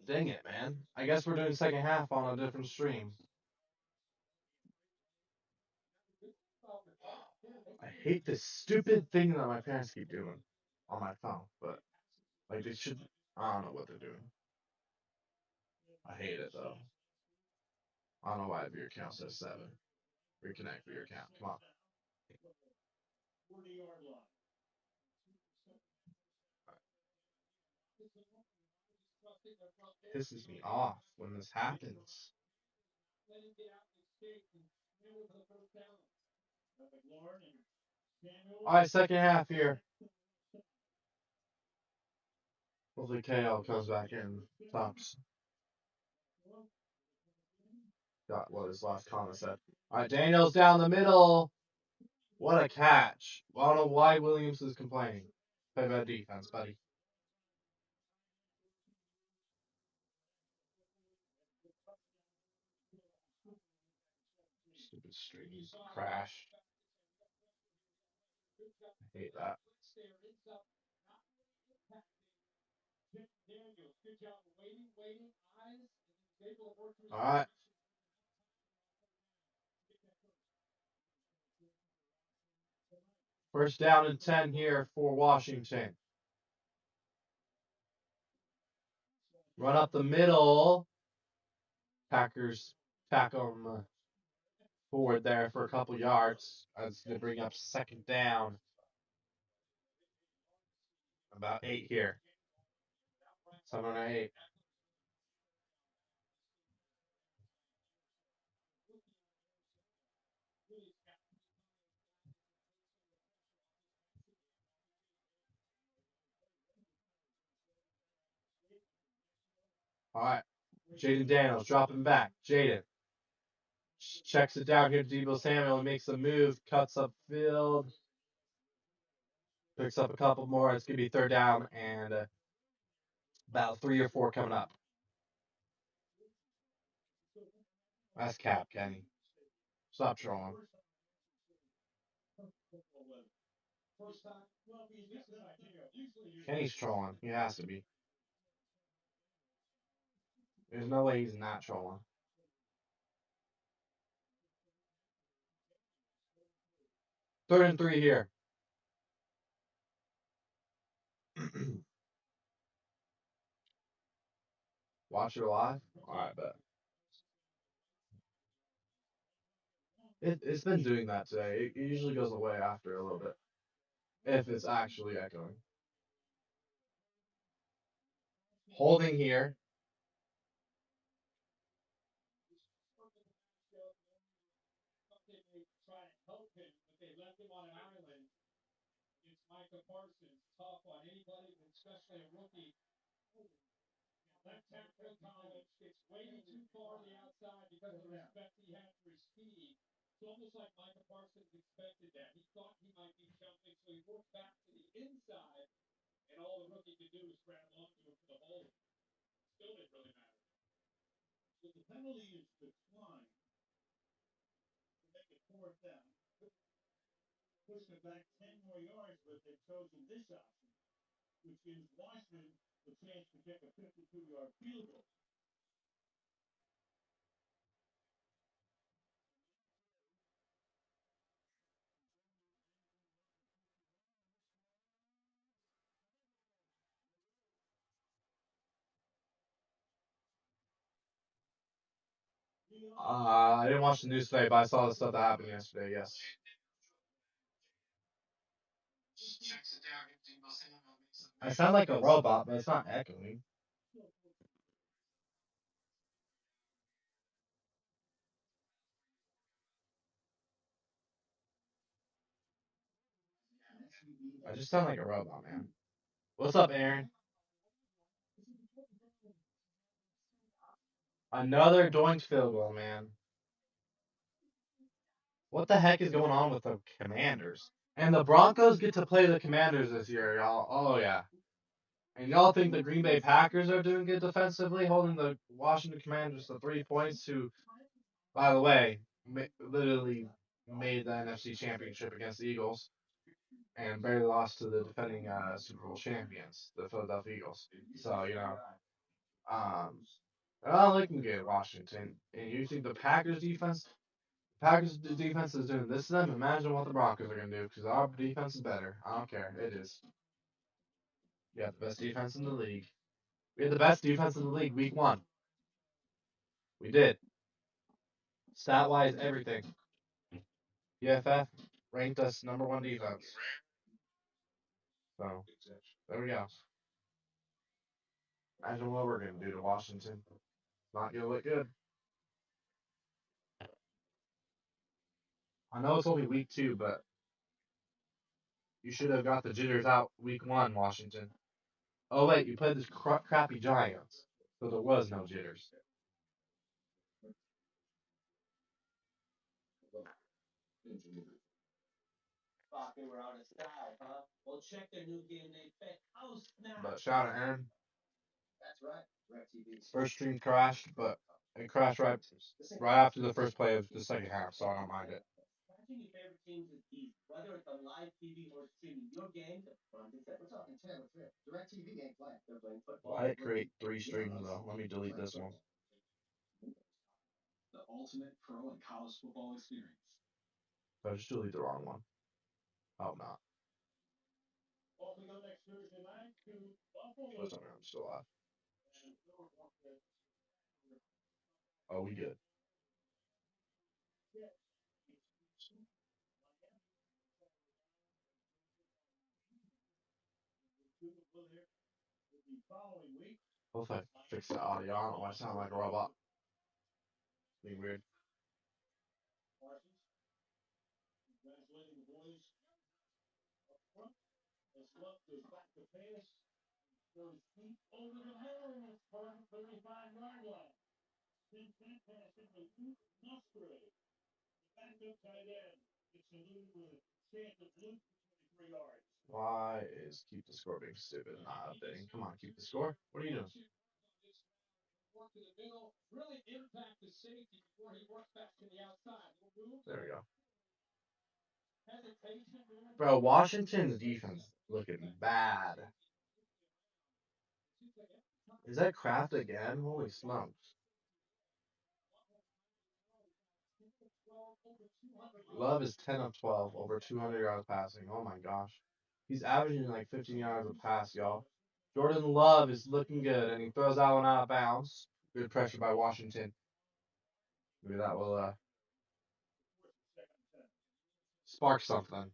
Dang it, man. I guess we're doing second half on a different stream. I hate this stupid thing that my parents keep doing on my phone, but like they should. I don't know what they're doing. I hate it though. I don't know why your account says 7. Reconnect your account. Come on. Pisses me off when this happens. All right, second half here. Hopefully KL comes back in. Tops. Got what his last comment said. All right, Daniels down the middle. What a catch. I don't know why Williams is complaining. Play bad defense, buddy. Stupid stream crash. I hate that. All right. First down and 10 here for Washington. Run up the middle. Packers tackle them forward there for a couple yards as they bring up second down. About 8 here. 7 or 8. All right. Jaden Daniels dropping back. Jaden checks it down here to Debo Samuel and makes the move. Cuts upfield. Picks up a couple more. It's going to be third down and about 3 or 4 coming up. That's cap, Kenny. Stop trolling. Kenny's trolling. He has to be. There's no way he's not trolling. Third and 3 here. Watch it live? Alright, bet. It's been doing that today. It usually goes away after a little bit. If it's actually echoing. Holding here. I didn't watch the news today, but I saw the stuff that happened yesterday, yes. I sound like a robot, but it's not echoing. I just sound like a robot, man. What's up, Aaron? Another Doinks field goal, man. What the heck is going on with the Commanders? And the Broncos get to play the Commanders this year, y'all. Oh, yeah. And y'all think the Green Bay Packers are doing good defensively, holding the Washington Commanders to 3 points, who, by the way, literally made the NFC Championship against the Eagles and barely lost to the defending Super Bowl champions, the Philadelphia Eagles. So, Um, I like them get Washington. And you think the Packers defense is doing this to them? Imagine what the Broncos are gonna do because our defense is better. I don't care. It is. We have the best defense in the league. We had the best defense in the league week one. We did. Stat wise, everything. PFF ranked us number one defense. So there we go. Imagine what we're gonna do to Washington. Not gonna look good. I know it's only week two, but you should have got the jitters out week one, Washington. Oh wait, you played this crappy Giants, so there was no jitters. But shout out Aaron. First stream crashed, but it crashed right after the first play of the second half, so I don't mind it. Why did it create three streams though? Let me delete this one. I just delete the wrong one. Oh not. Listen, I'm still alive. Oh, we good. What if I fix the audio? I don't know why I sound like a robot. Being weird. Why is keep the score being stupid? Not updating. Come on, keep the score. What are you doing? There we go. Bro, Washington's defense looking bad. Is that Kraft again? Holy smokes. Love is 10 of 12, over 200 yards passing. Oh my gosh. He's averaging like 15 yards a pass, y'all. Jordan Love is looking good, and he throws that one out of bounds. Good pressure by Washington. Maybe that will spark something.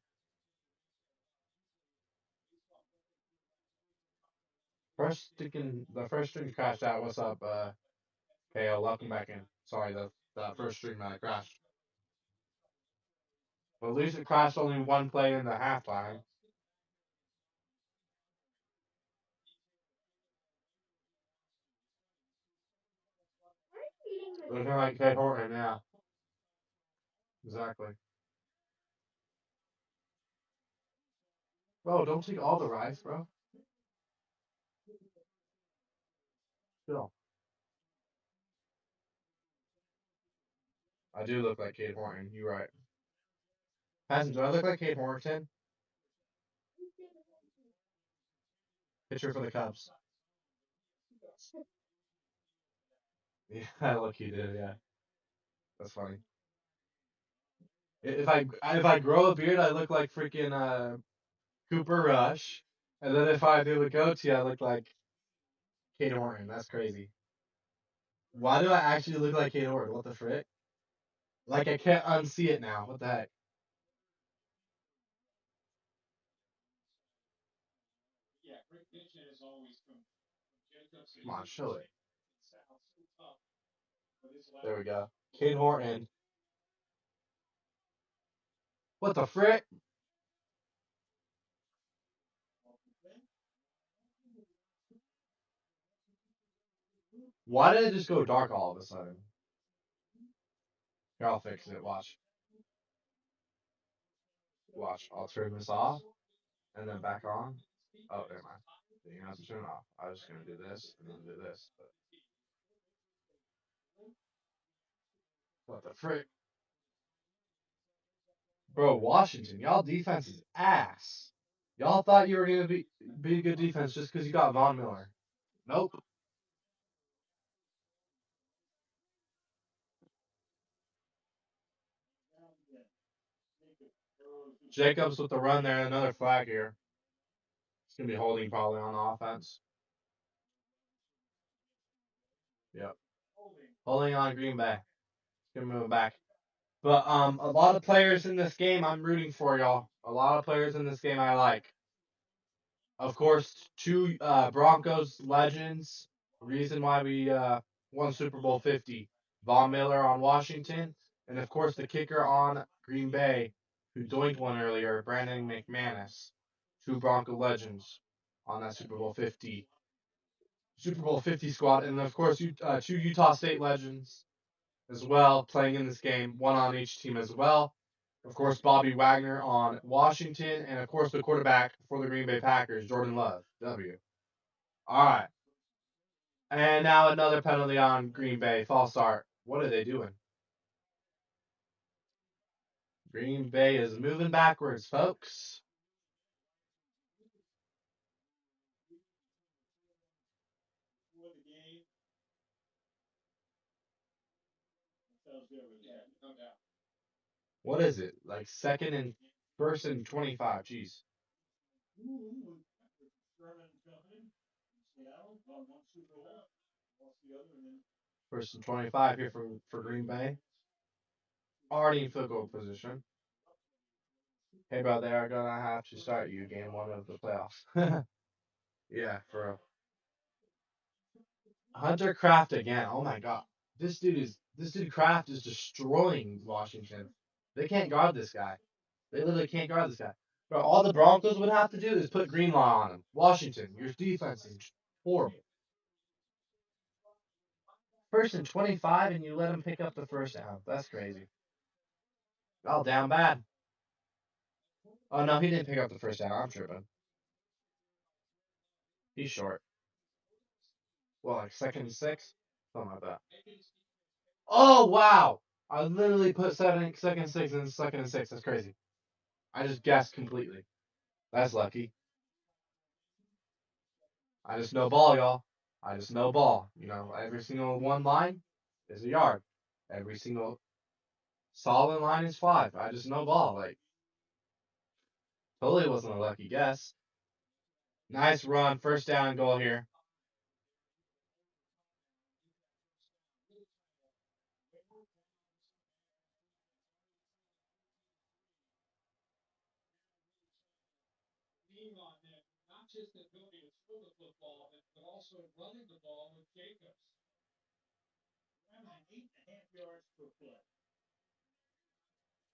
The first string crashed out. What's up, KO? Welcome back in. Sorry, the first string crashed. But at least it crashed only one play in the halftime. Looking like Kate Horton, yeah. Exactly. Bro, don't take all the rice, bro. Still. I do look like Kate Horton. You're right. Patton, do I look like Kate Horton? Pitcher for the Cubs. Yeah, I look you do, yeah. That's funny. If I grow a beard, I look like freaking Cooper Rush. And then if I do a goatee, I look like Kate Horton. That's crazy. Why do I actually look like Kate Horton? What the frick? Like I can't unsee it now. What the heck? Come on, show it. There we go. Kate Horton. What the frick? Why did it just go dark all of a sudden? Here, I'll fix it. Watch. Watch. I'll turn this off and then back on. Oh, never mind. You have to turn it off. I was just gonna do this and then do this. But what the frick? Bro, Washington, y'all defense is ass. Y'all thought you were gonna be a good defense just because you got Von Miller. Nope. Jacobs with the run there, another flag here. It's gonna be holding probably on offense. Yep, holding on Green Bay. Gonna move it back. But a lot of players in this game I'm rooting for, y'all. A lot of players in this game I like. Of course, two Broncos legends. Reason why we won Super Bowl 50. Von Miller on Washington, and of course the kicker on Green Bay, who doinked one earlier, Brandon McManus. Two Bronco legends on that Super Bowl 50 squad, and of course two Utah State legends as well playing in this game, one on each team as well. Of course, Bobby Wagner on Washington, and of course the quarterback for the Green Bay Packers, Jordan Love. W. All right. And now another penalty on Green Bay. False start. What are they doing? Green Bay is moving backwards, folks. What is it? Like second and first and 25. Jeez. First and 25 here for Green Bay. Already in field goal position. Hey, bro, they are gonna have to start you game one of the playoffs. Yeah, for real. Hunter Kraft again. Oh my god. This dude Kraft is destroying Washington. They can't guard this guy. They literally can't guard this guy. Bro, all the Broncos would have to do is put Greenlaw on him. Washington, your defense is horrible. First and 25, and you let him pick up the first down. That's crazy. Oh, down bad. Oh no, he didn't pick up the first down. I'm tripping. He's short. Well, like second and six, something like that. Oh wow! I literally put second and six and second and six. That's crazy. I just guessed completely. That's lucky. I just know ball, y'all. I just know ball. You know, every single one line is a yard. Every single solid line is five. I just know ball. Like, totally wasn't a lucky guess. Nice run. First down and goal here.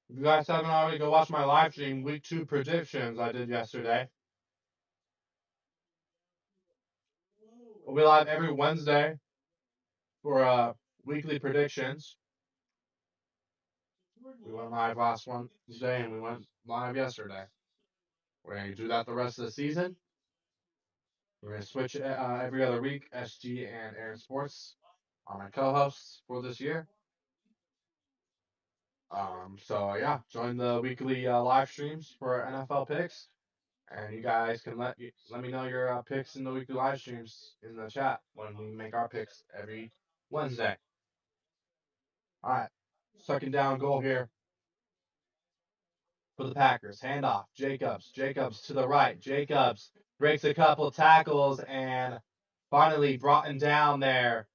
If you guys haven't already, go watch my live stream, week two predictions I did yesterday. We'll be live every Wednesday for weekly predictions. We went live last Wednesday and we went live yesterday. We're going to do that the rest of the season. We're going to switch every other week. SG and Aaron Sports are my co-hosts for this year. So yeah, join the weekly live streams for NFL picks, and you guys can let me know your picks in the weekly live streams in the chat when we make our picks every Wednesday. All right, second down goal here for the Packers. Handoff, Jacobs. Jacobs to the right. Jacobs breaks a couple tackles and finally brought him down there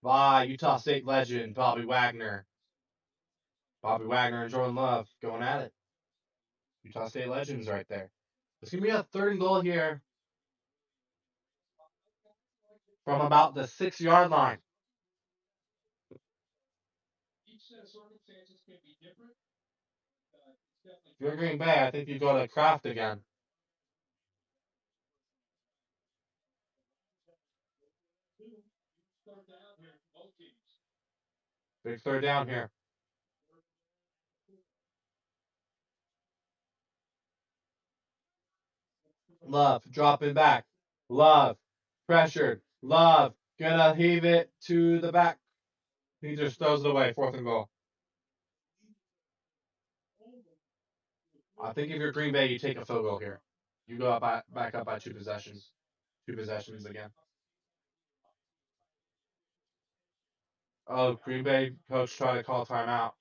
by Utah State legend Bobby Wagner. Bobby Wagner and Jordan Love going at it. Utah State legends right there. It's gonna be a third and goal here from about the 6 yard line. If you're Green Bay, I think you go to Kraft again. Big third down here. Love dropping back. Love pressured. Love gonna heave it to the back. He just throws it away. Fourth and goal. I think if you're Green Bay, you take a field goal here. You go back up by two possessions. Two possessions again. Oh, Green Bay coach tried to call timeout.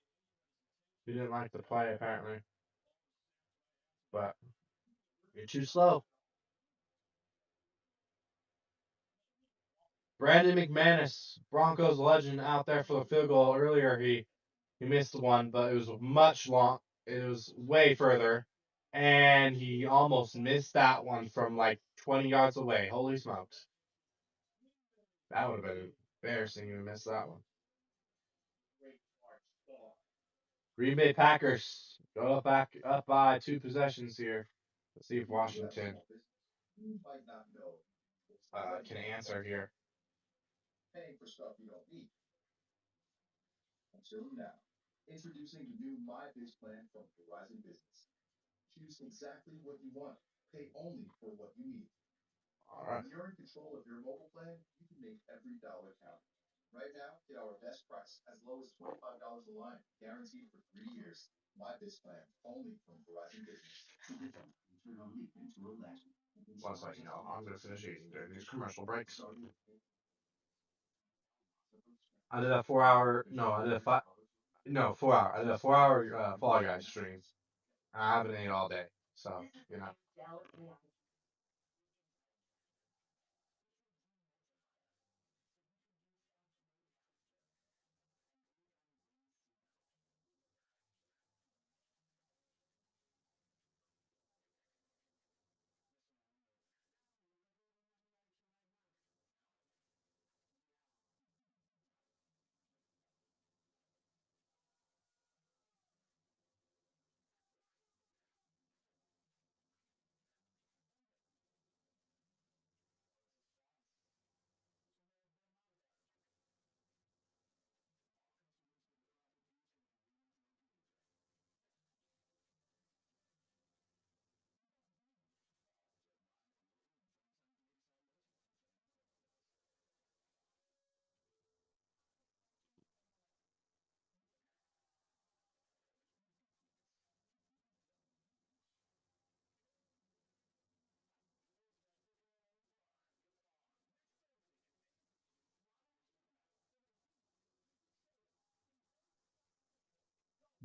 He didn't like the play apparently. but you're too slow. Brandon McManus, Broncos legend, out there for the field goal earlier. He missed one, but it was much long. It was way further, and he almost missed that one from like 20 yards away. Holy smokes, that would have been embarrassing to miss that one. Green Bay Packers go up back up by 2 possessions here. Let's see if Washington can answer here. All right. Once I know, I'm gonna finish eating during these commercial breaks. I did a 4 hour. No, I did a five. No, 4 hour. I did a 4 hour Fall Guys stream. I haven't ate all day, so you know.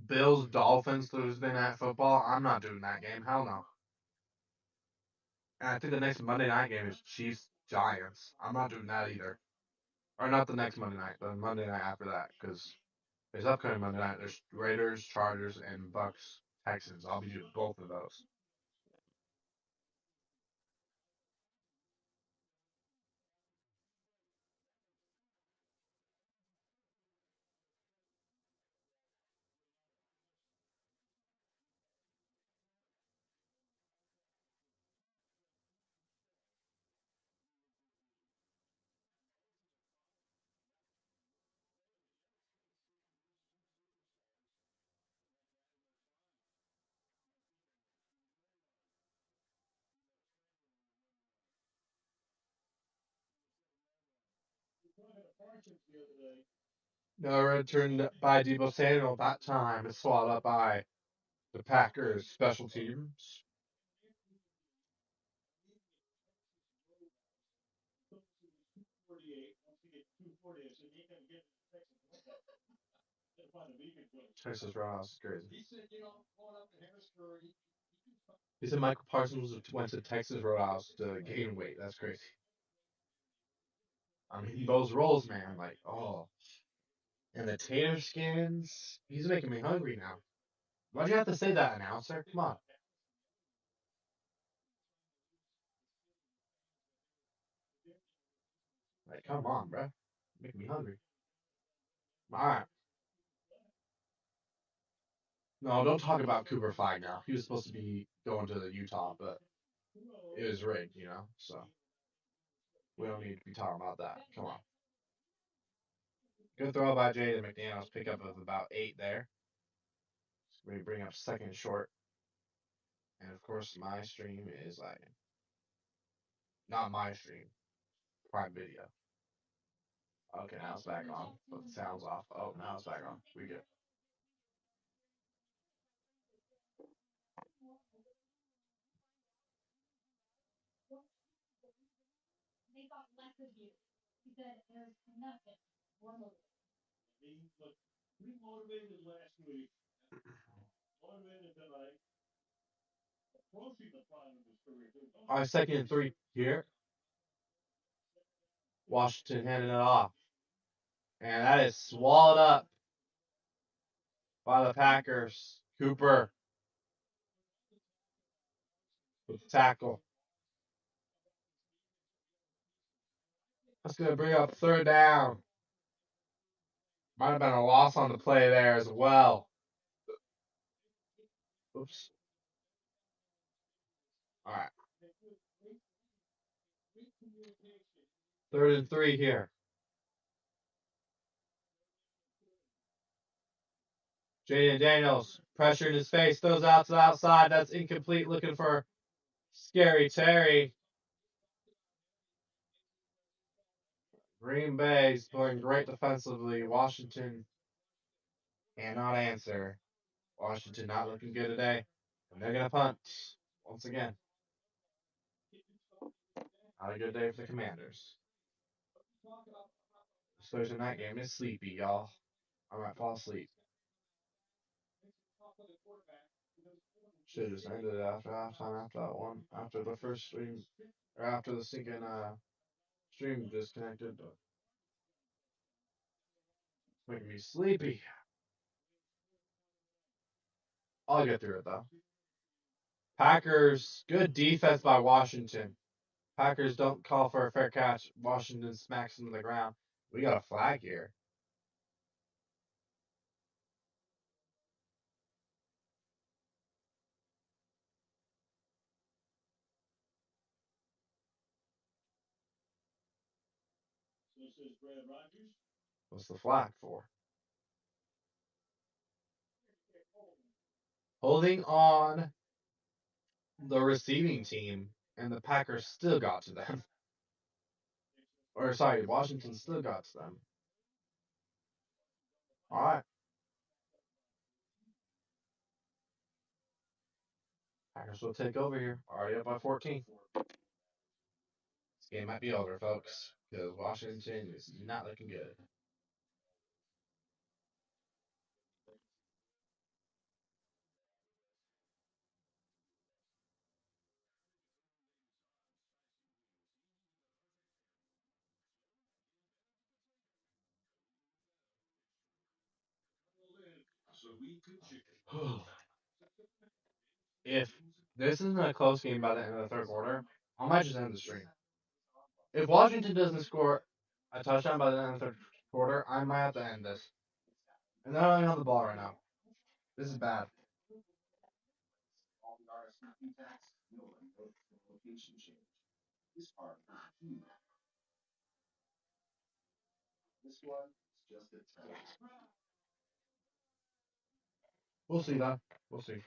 Bills Dolphins Thursday night football. I'm not doing that game. Hell no. And I think the next Monday night game is Chiefs Giants. I'm not doing that either. Or not the next Monday night, but Monday night after that, because there's upcoming Monday night. There's Raiders, Chargers, and Bucks Texans. I'll be doing both of those. No returned by Debo Samuel that time is swallowed up by the Packers special teams. Texas Roadhouse is crazy. He said Michael Parsons went to Texas Roadhouse to gain weight. That's crazy. I mean, those rolls, man, like, oh. And the tater skins. He's making me hungry now. Why'd you have to say that, announcer? Come on. Like, come on, bro. Making me hungry. All right. No, don't talk about Cooper Flag now. He was supposed to be going to the Utah, but it was rigged, you know? So we don't need to be talking about that. Come on. Good throw by Jay to McDaniels. Pickup of about 8 there. We bring up second short. And of course, my stream is like, not my stream, Prime Video. Okay, now it's back on. But the sound's off. Oh, now it's back on. We good. All right, second and 3 here. Washington handing it off. And that is swallowed up by the Packers. Cooper with the tackle. That's going to bring up third down. Might have been a loss on the play there as well. Oops. All right. Third and 3 here. Jaden Daniels, pressure in his face, throws out to the outside. That's incomplete. Looking for Scary Terry. Green Bay's playing great defensively. Washington cannot answer. Washington not looking good today. And they're going to punt once again. Not a good day for the Commanders. This Thursday night game is sleepy, y'all. I might fall asleep. Should have just ended it after halftime after that one. After the first stream, or after the sinking stream disconnected. But it's making me sleepy. I'll get through it though. Packers, good defense by Washington. Packers don't call for a fair catch. Washington smacks him to the ground. We got a flag here. What's the flag for? Holding on the receiving team, and the Packers still got to them. Or sorry, Washington still got to them. All right, Packers will take over here. Already up by 14. This game might be over, folks, because Washington is not looking good. If this isn't a close game by the end of the third quarter, I might just end the stream. If Washington doesn't score a touchdown by the end of the third quarter, I might have to end this. And they're not even on the ball right now. This is bad. We'll see that. We'll see.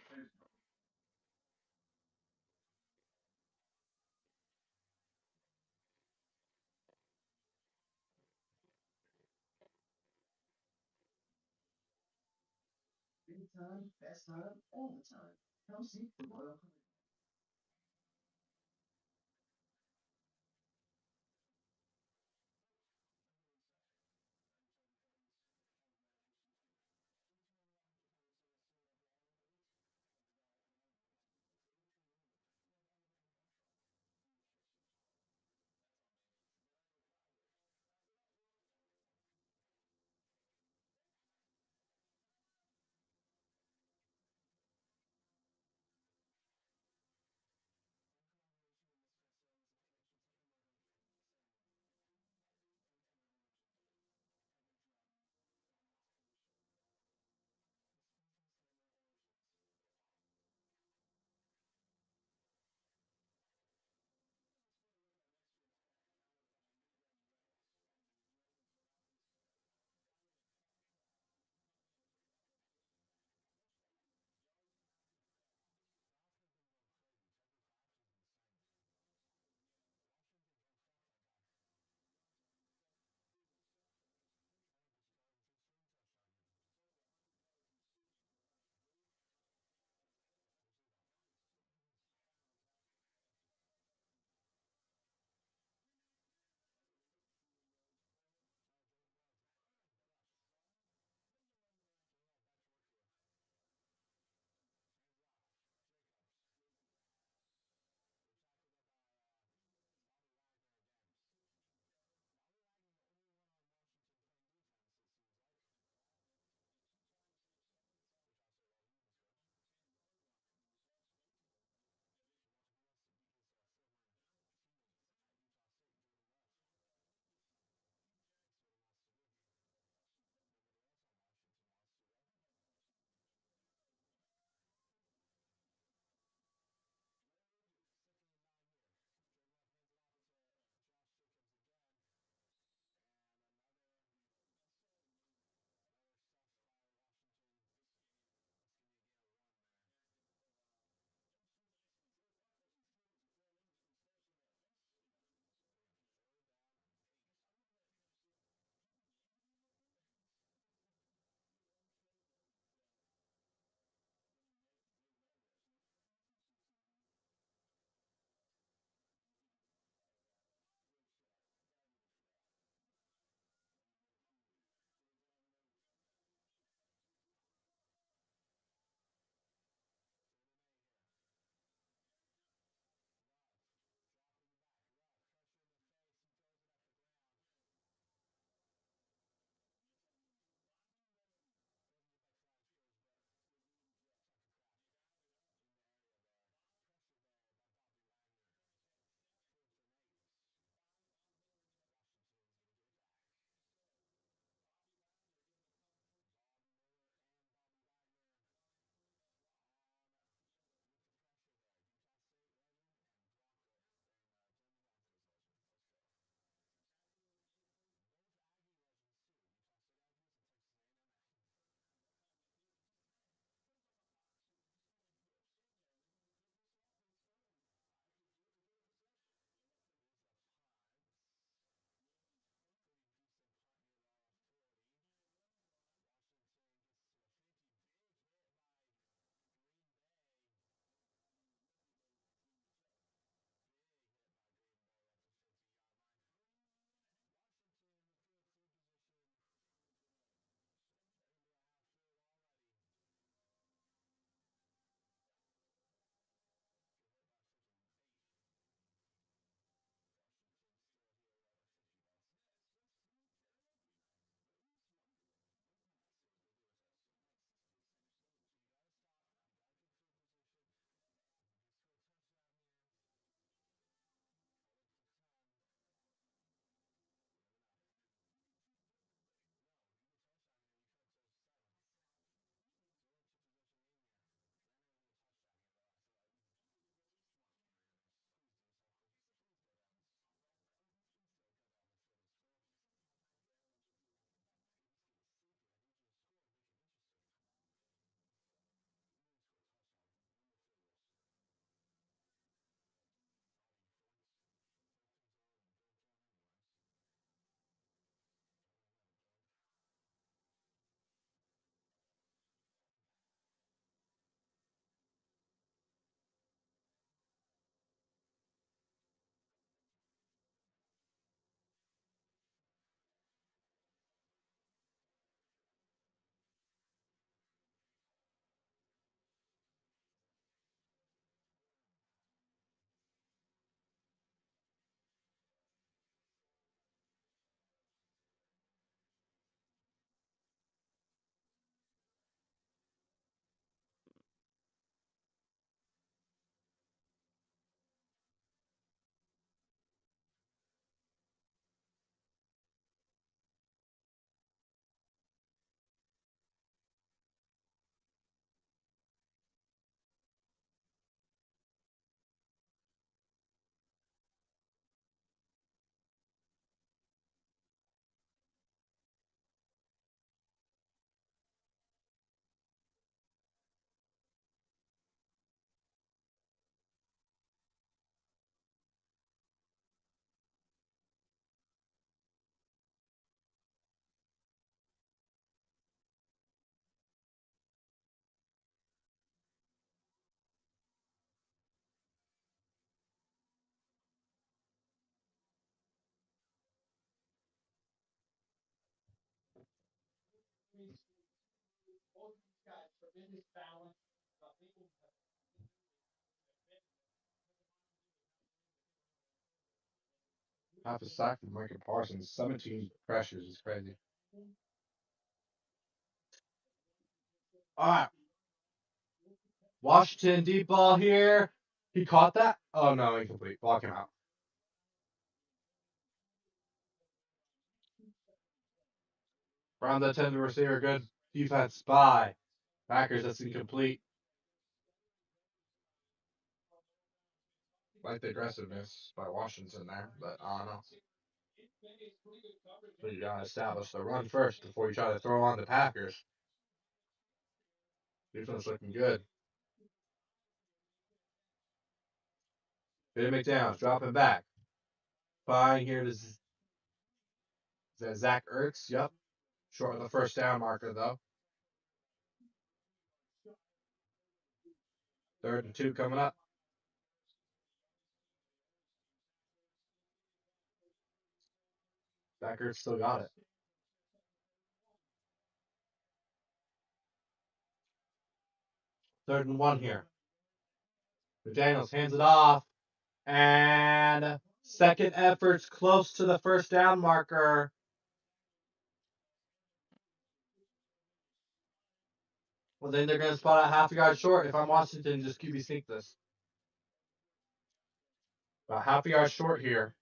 Half a sack from Micah Parsons. 17 pressures is crazy. All right. Washington deep ball here. He caught that? Oh, no, incomplete. Block him out. Round the 10th receiver. Good defense by Packers. That's incomplete. Like the aggressiveness by Washington there, but I don't know. So you gotta establish the run first before you try to throw on the Packers. Defense looking good. Billy McDaniels dropping back. Fine here to Zach Ertz. Yep. Short of the first down marker though. 3rd and 2 coming up. Zach Ertz still got it. 3rd and 1 here. McDaniels hands it off. And second effort's close to the first down marker. Well, then they're going to spot out half a yard short. If I'm Washington, just QB sneak this. About half a yard short here.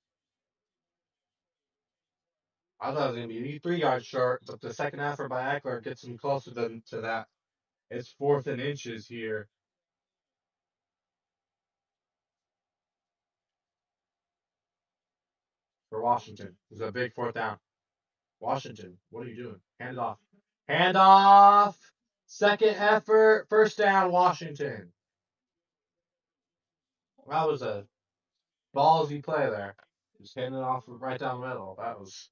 I thought it was going to be 3 yards short, but the second effort by Eckler gets him closer to that. It's 4th and inches here. For Washington. It's a big 4th down. Washington, what are you doing? Hand it off. Hand off. Second effort. First down, Washington. That was a ballsy play there. Just handing it off right down the middle. That was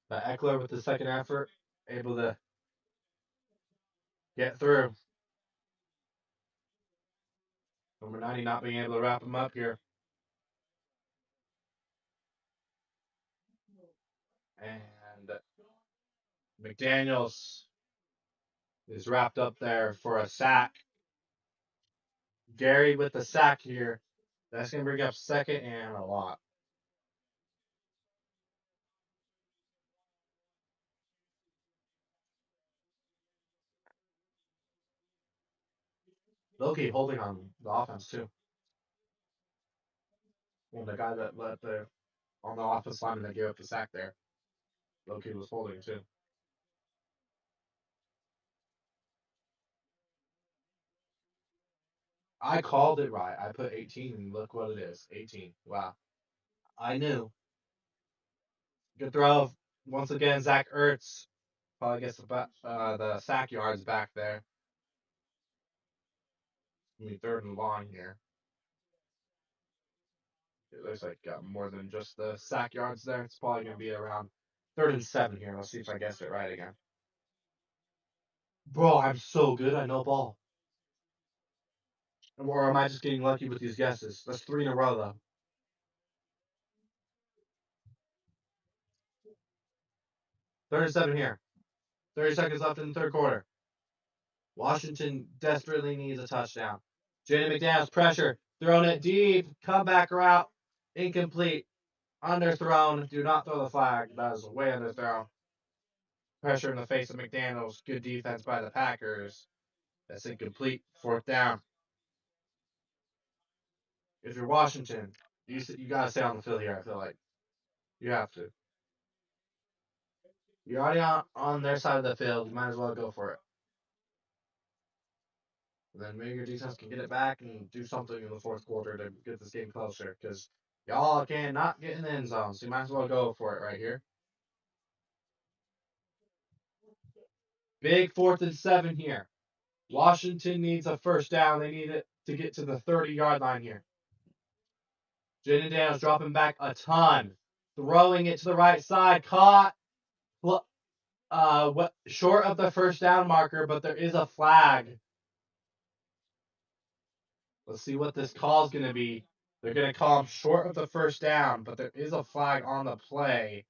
that Eckler with the second effort, able to get through. Number 90 not being able to wrap him up here. And McDaniels is wrapped up there for a sack. Gary with the sack here. That's going to bring up 2nd and a lot. Loki holding on the offense too. Well, the guy that let the on the offense lineman that gave up the sack there. Loki was holding too. I called it right. I put 18 and look what it is. 18. Wow. I knew. Good throw. Once again, Zach Ertz probably gets the sack yards back there. I mean, 3rd and long here. It looks like got more than just the sack yards there. It's probably going to be around 3rd and 7 here. Let's see if I guessed it right again. Bro, I'm so good. I know ball. Or am I just getting lucky with these guesses? That's 3 in a row, though. 3rd and 7 here. 30 seconds left in the 3rd quarter. Washington desperately needs a touchdown. Jaden McDaniels pressure, throwing it deep, comeback route, incomplete, underthrown. Do not throw the flag. That is way underthrown. Pressure in the face of McDaniels. Good defense by the Packers. That's incomplete. 4th down. If you're Washington, you got to stay on the field here. I feel like you have to. You're already on their side of the field. You might as well go for it. And then maybe your defense can get it back and do something in the 4th quarter to get this game closer. Because y'all cannot get in the end zone, so you might as well go for it right here. Big 4th and 7 here. Washington needs a first down. They need it to get to the 30-yard line here. Jaden Daniels dropping back a ton. Throwing it to the right side. Caught. Short of the first down marker, but there is a flag. Let's see what this call is going to be. They're going to call him short of the first down, but there is a flag on the play.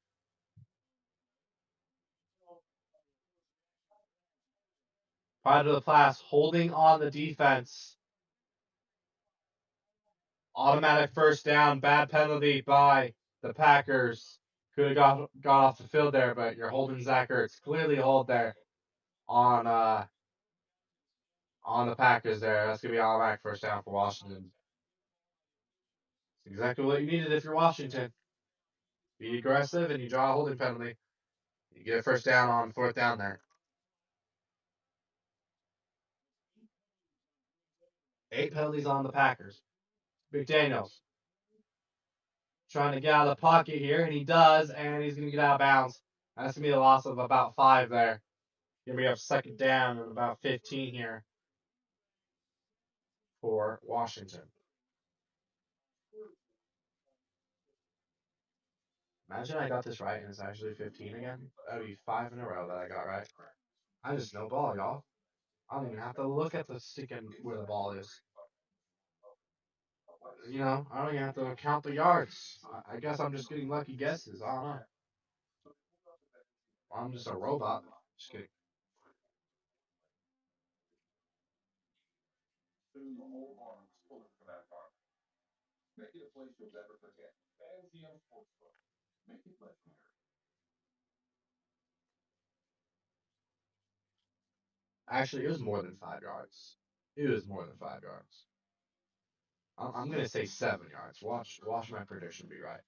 Pride to the pass, holding on the defense. Automatic first down, bad penalty by the Packers. Could have got off the field there, but you're holding Zach Ertz. Clearly hold there on the Packers there. That's gonna be automatic first down for Washington. It's exactly what you needed if you're Washington. Be aggressive and you draw a holding penalty. You get a first down on fourth down there. 8 penalties on the Packers. McDaniels trying to get out of the pocket here, and he does, and he's gonna get out of bounds. That's gonna be a loss of about 5 there. Gonna be up second down and about 15 here for Washington. Imagine I got this right and it's actually 15 again. That'd be 5 in a row that I got right. I just know ball, y'all. I don't even have to look at the sticking where the ball is. I don't even have to count the yards. I guess I'm just getting lucky guesses. I don't know. I'm just a robot. Just kidding. Actually, it was more than 5 yards. It was more than 5 yards. I'm gonna say 7 yards. Watch my prediction be right.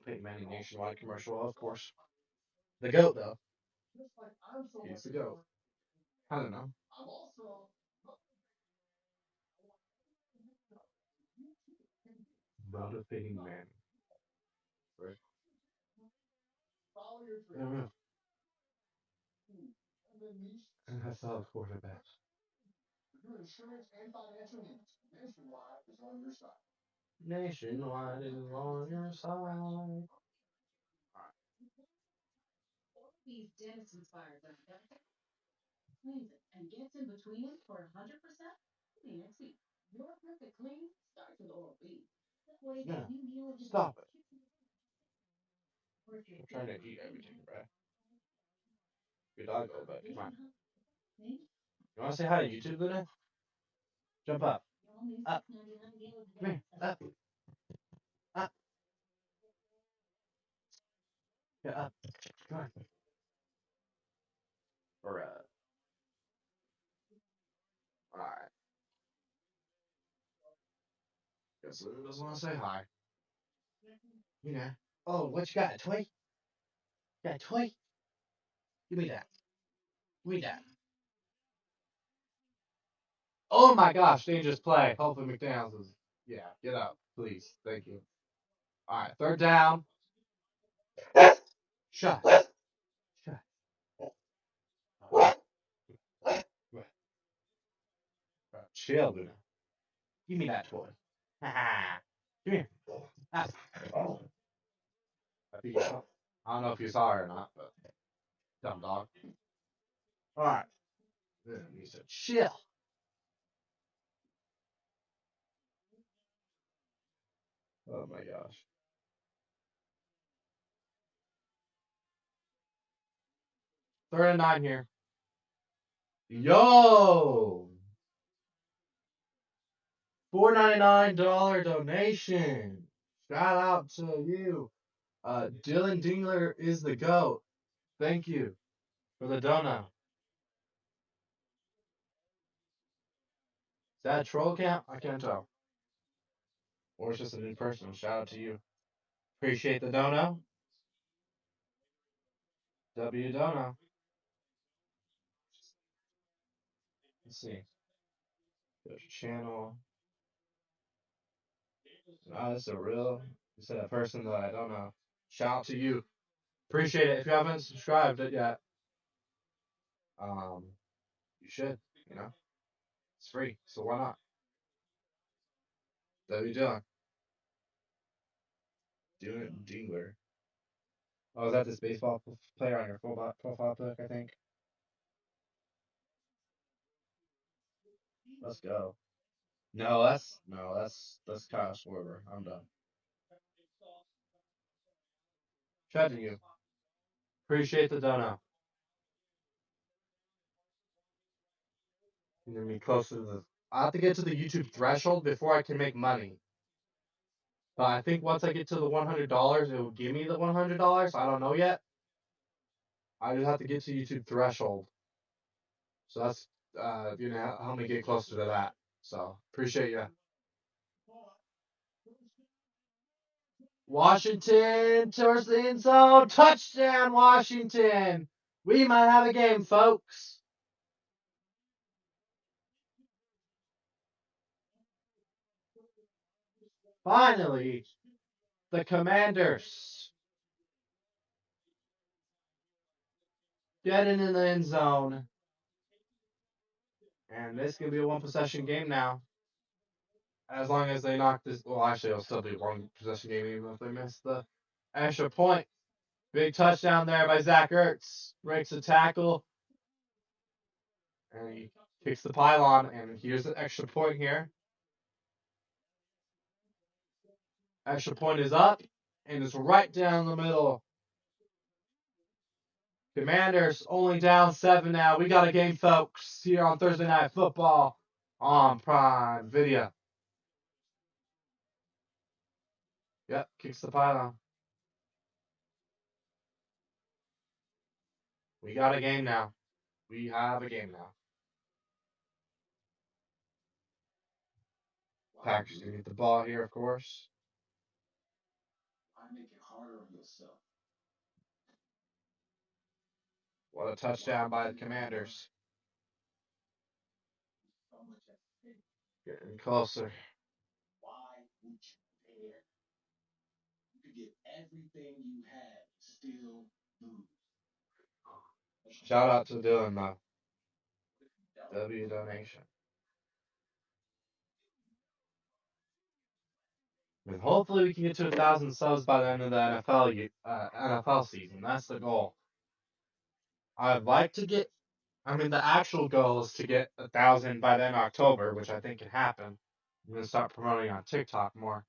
Peyton Manning nationwide commercial, of course. The goat though. He's the goat. I don't know. Motivating man. Right. I don't know. NFL quarterbacks. Nationwide is on your side. Yeah. Stop it. I'm trying to eat everything, bro. Good dog, but come on. You want to say hi to YouTube, Luna? Jump up. Up. Come here. Up. Up. Yeah, up. Come on. Or, alright. Guess Luna doesn't want to say hi. You know. Oh, what you got? A toy? You got a toy? Give me that. Give me that. Oh my gosh, dangerous play. Hopefully McDaniels is. Yeah, get up, please. Thank you. Alright, third down. Shut. Shut. Chill, Luna. Give me that toy. Come here. Ah. I beat you up. I don't know if you saw her or not, but dumb dog. Alright. Then he said, chill. Oh my gosh. Third and 9 here. Yo! $4.99 donation. Shout out to you. Dylan Dingler is the GOAT. Thank you for the donut. Is that a troll account? I can't tell. Or it's just a new person. Shout out to you. Appreciate the dono. W don't know. Let's see. Go to channel. Oh, this is a real. This is a person that I don't know. Shout out to you. Appreciate it. If you haven't subscribed it yet, um, you should. You know, it's free, so why not? W doing? Doing it, dealer. Oh, is that this baseball player on your profile pic? I think. Let's go. No, that's Kyle Schwarber. I'm done. Shout out to you. Appreciate the dono. You know me closer to the. I have to get to the YouTube threshold before I can make money. But I think once I get to the $100, it will give me the $100. I don't know yet. I just have to get to YouTube threshold. So that's help me get closer to that. So appreciate you. Washington towards the end zone. Touchdown, Washington. We might have a game, folks. Finally, the Commanders getting in the end zone. And this can be a one possession game now. As long as they knock this. Well, actually, it'll still be one possession game even if they miss the extra point. Big touchdown there by Zach Ertz. Breaks the tackle. And he kicks the pylon. And here's the extra point here. Extra point is up. And it's right down the middle. Commanders only down 7 now. We got a game, folks, here on Thursday Night Football on Prime Video. Yep, kicks the pylon. We got a game now. We have a game now. Packers gonna get the ball here, of course. What a touchdown by the Commanders. Getting closer. Shout out to Dylan, though. W donation. And hopefully we can get to 1,000 subs by the end of the NFL season. That's the goal. I'd like to get. I mean, the actual goal is to get 1,000 by the end of October, which I think can happen. I'm gonna start promoting on TikTok more,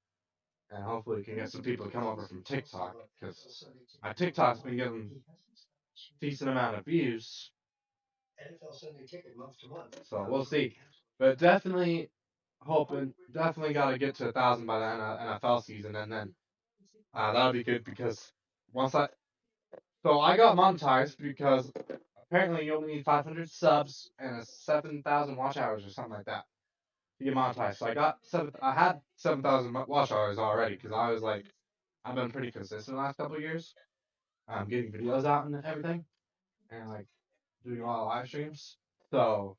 and hopefully we can get some people to come over from TikTok because my TikTok's been getting a decent amount of views. So we'll see, but definitely got to get to 1,000 by the end of NFL season, and then that'll be good because once I got monetized because apparently you only need 500 subs and 7,000 watch hours or something like that to get monetized. So I had 7,000 watch hours already because I was like, I've been pretty consistent the last couple of years, getting videos out and everything, and like doing a lot of live streams. So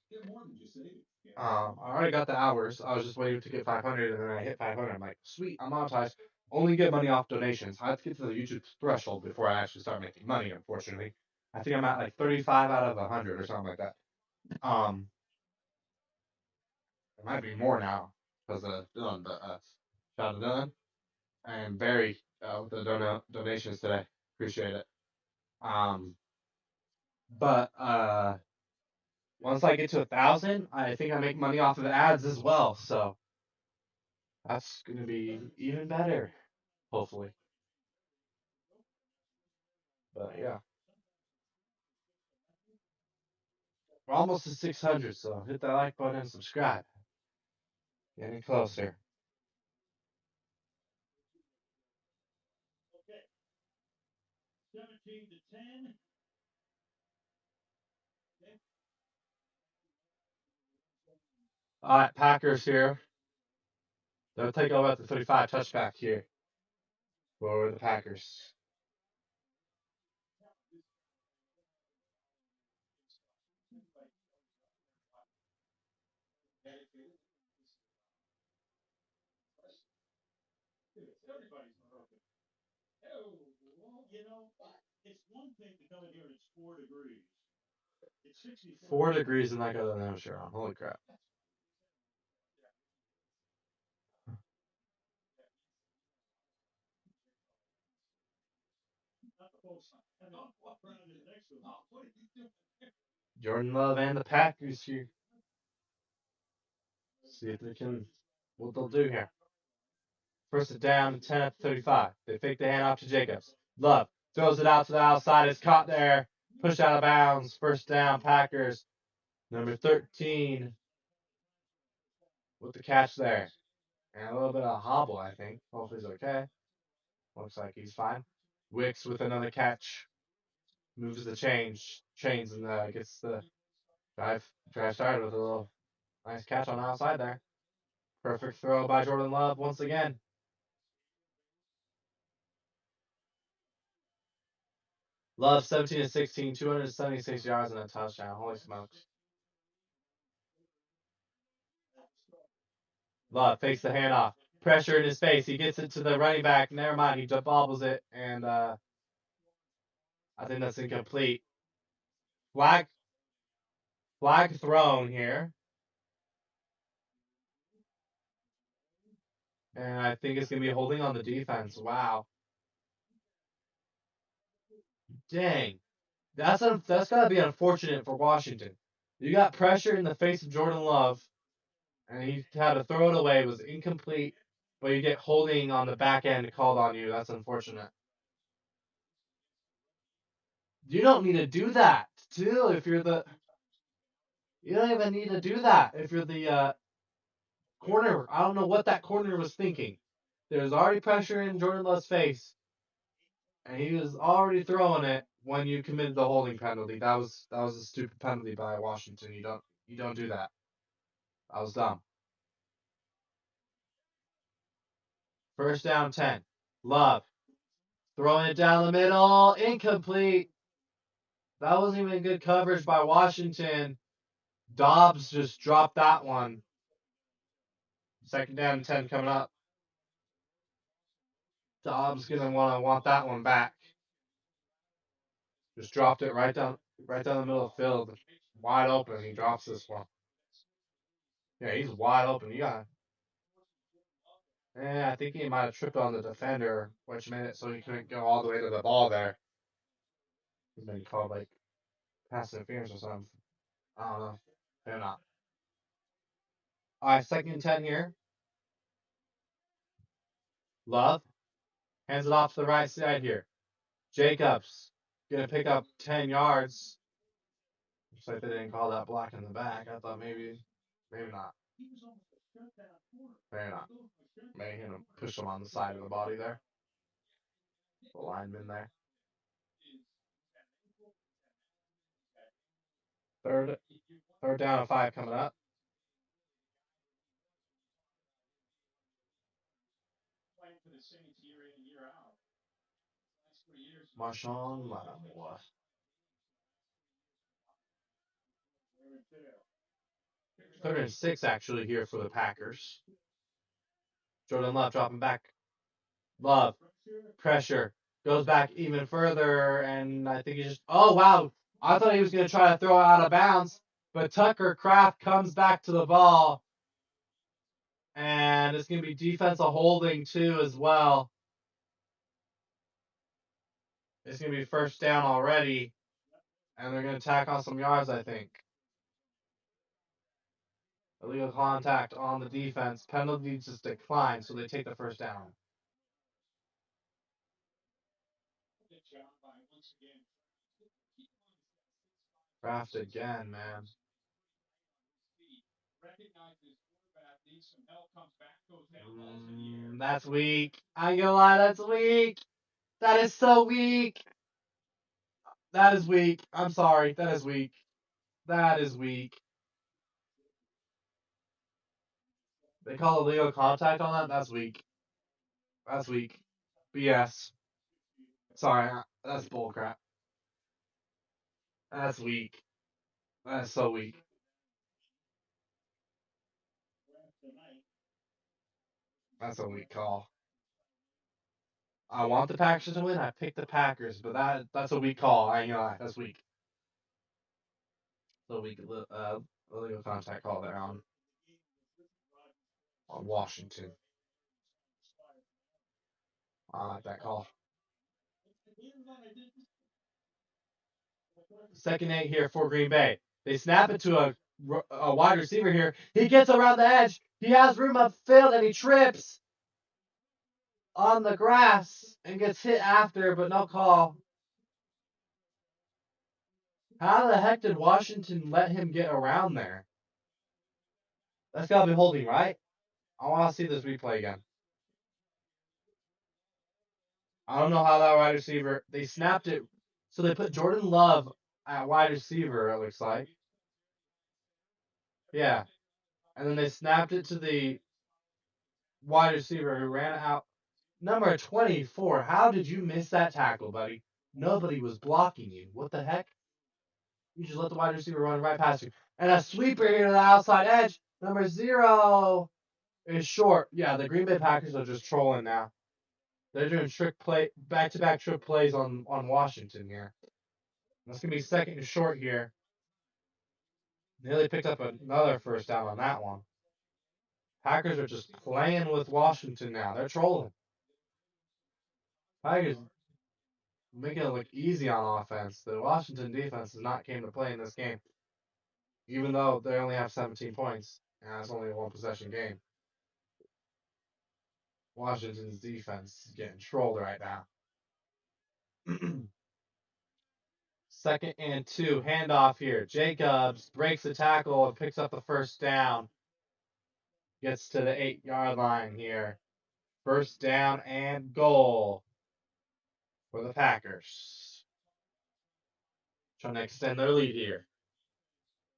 I already got the hours. I was just waiting to get 500, and then I hit 500. I'm like, sweet, I'm monetized. Only get money off donations. I have to get to the YouTube threshold before I actually start making money. Unfortunately, I think I'm at like 35 out of 100 or something like that. It might be more now because of Dylan, but shout out to Dylan and Barry with the donations today. Appreciate it. Um, but once I get to 1,000, I think I make money off of the ads as well. So that's gonna be even better, hopefully. But yeah, we're almost to 600, so hit that like button and subscribe. Getting closer. All right, Packers here. They'll take over at the 35 touchback here for the Packers. 4 degrees and I got a no shirt on. Holy crap. Jordan Love and the Packers here. See if they can, what they'll do here. First down, 10 at 35. They fake the handoff to Jacobs. Love throws it out to the outside. It's caught there. Pushed out of bounds. First down, Packers. Number 13 with the catch there. And a little bit of a hobble, I think. Hopefully he's okay. Looks like he's fine. Wicks with another catch. Moves the chains, and gets the drive started with a little nice catch on the outside there. Perfect throw by Jordan Love once again. Love 17 to 16, 276 yards and a touchdown. Holy smokes. Love fakes the handoff. Pressure in his face. He gets it to the running back. Never mind. He bobbles it, and I think that's incomplete. Flag thrown here. And I think it's going to be holding on the defense. Wow. Dang. That's got to be unfortunate for Washington. You got pressure in the face of Jordan Love, and he had to throw it away. It was incomplete, but you get holding on the back end called on you. That's unfortunate. You don't need to do that, too, if you're the. You don't even need to do that if you're the corner. I don't know what that corner was thinking. There was already pressure in Jordan Love's face, and he was already throwing it when you committed the holding penalty. That was a stupid penalty by Washington. You don't do that. That was dumb. First down 10. Love throwing it down the middle, incomplete. That wasn't even good coverage by Washington. Dobbs just dropped that one. Second down 10 coming up. Dobbs gonna want that one back. Just dropped it right down the middle of the field, wide open. He drops this one. Yeah, he's wide open. You got. I think he might have tripped on the defender, which made it so he couldn't go all the way to the ball there. He's been called like pass interference or something. I don't know. They're not. All right, second and 10 here. Love hands it off to the right side here. Jacobs gonna pick up 10 yards. Looks like they didn't call that block in the back. I thought maybe not. Maybe not. Maybe him push him on the side of the body there. The lineman there. Third down and 5 coming up. Marshawn Lattimore. 306 actually here for the Packers. Jordan Love dropping back. Love. Pressure. Goes back even further, and I think he just. Oh, wow. I thought he was going to try to throw it out of bounds, but Tucker Kraft comes back to the ball, and it's going to be defensive holding, too, as well. It's going to be first down already, and they're going to tack on some yards, I think. Illegal contact on the defense. Penalty just declined, so they take the first down. Kraft again, man. That's weak. I ain't gonna lie, that's weak. That is so weak. That is weak. I'm sorry. That is weak. That is weak. They call illegal contact on that? That's weak. That's weak. BS. Sorry, that's bullcrap. That's weak. That is so weak. That's a weak call. I want the Packers to win. I picked the Packers, but that's a weak call. I ain't gonna lie. That's weak. So weak illegal contact call there on Washington. I like that call. Second 8 here for Green Bay. They snap it to a wide receiver here. He gets around the edge. He has room upfield and he trips on the grass and gets hit after, but no call. How the heck did Washington let him get around there? That's gotta be holding, right? I want to see this replay again. I don't know how that wide receiver. They snapped it, so they put Jordan Love at wide receiver. It looks like, yeah, and then they snapped it to the wide receiver who ran out. Number 24. How did you miss that tackle, buddy? Nobody was blocking you. What the heck? You just let the wide receiver run right past you. And a sweeper here to the outside edge. Number 0 is short. Yeah, the Green Bay Packers are just trolling now. They're doing back-to-back trick plays on Washington here. That's gonna be second and short here. Nearly picked up another first down on that one. Packers are just playing with Washington now. They're trolling. Packers making it look easy on offense. The Washington defense has not came to play in this game, even though they only have 17 points and it's only a one possession game. Washington's defense is getting trolled right now. Second and 2, handoff here. Jacobs breaks the tackle and picks up the first down. Gets to the 8-yard line here. First down and goal for the Packers. Trying to extend their lead here.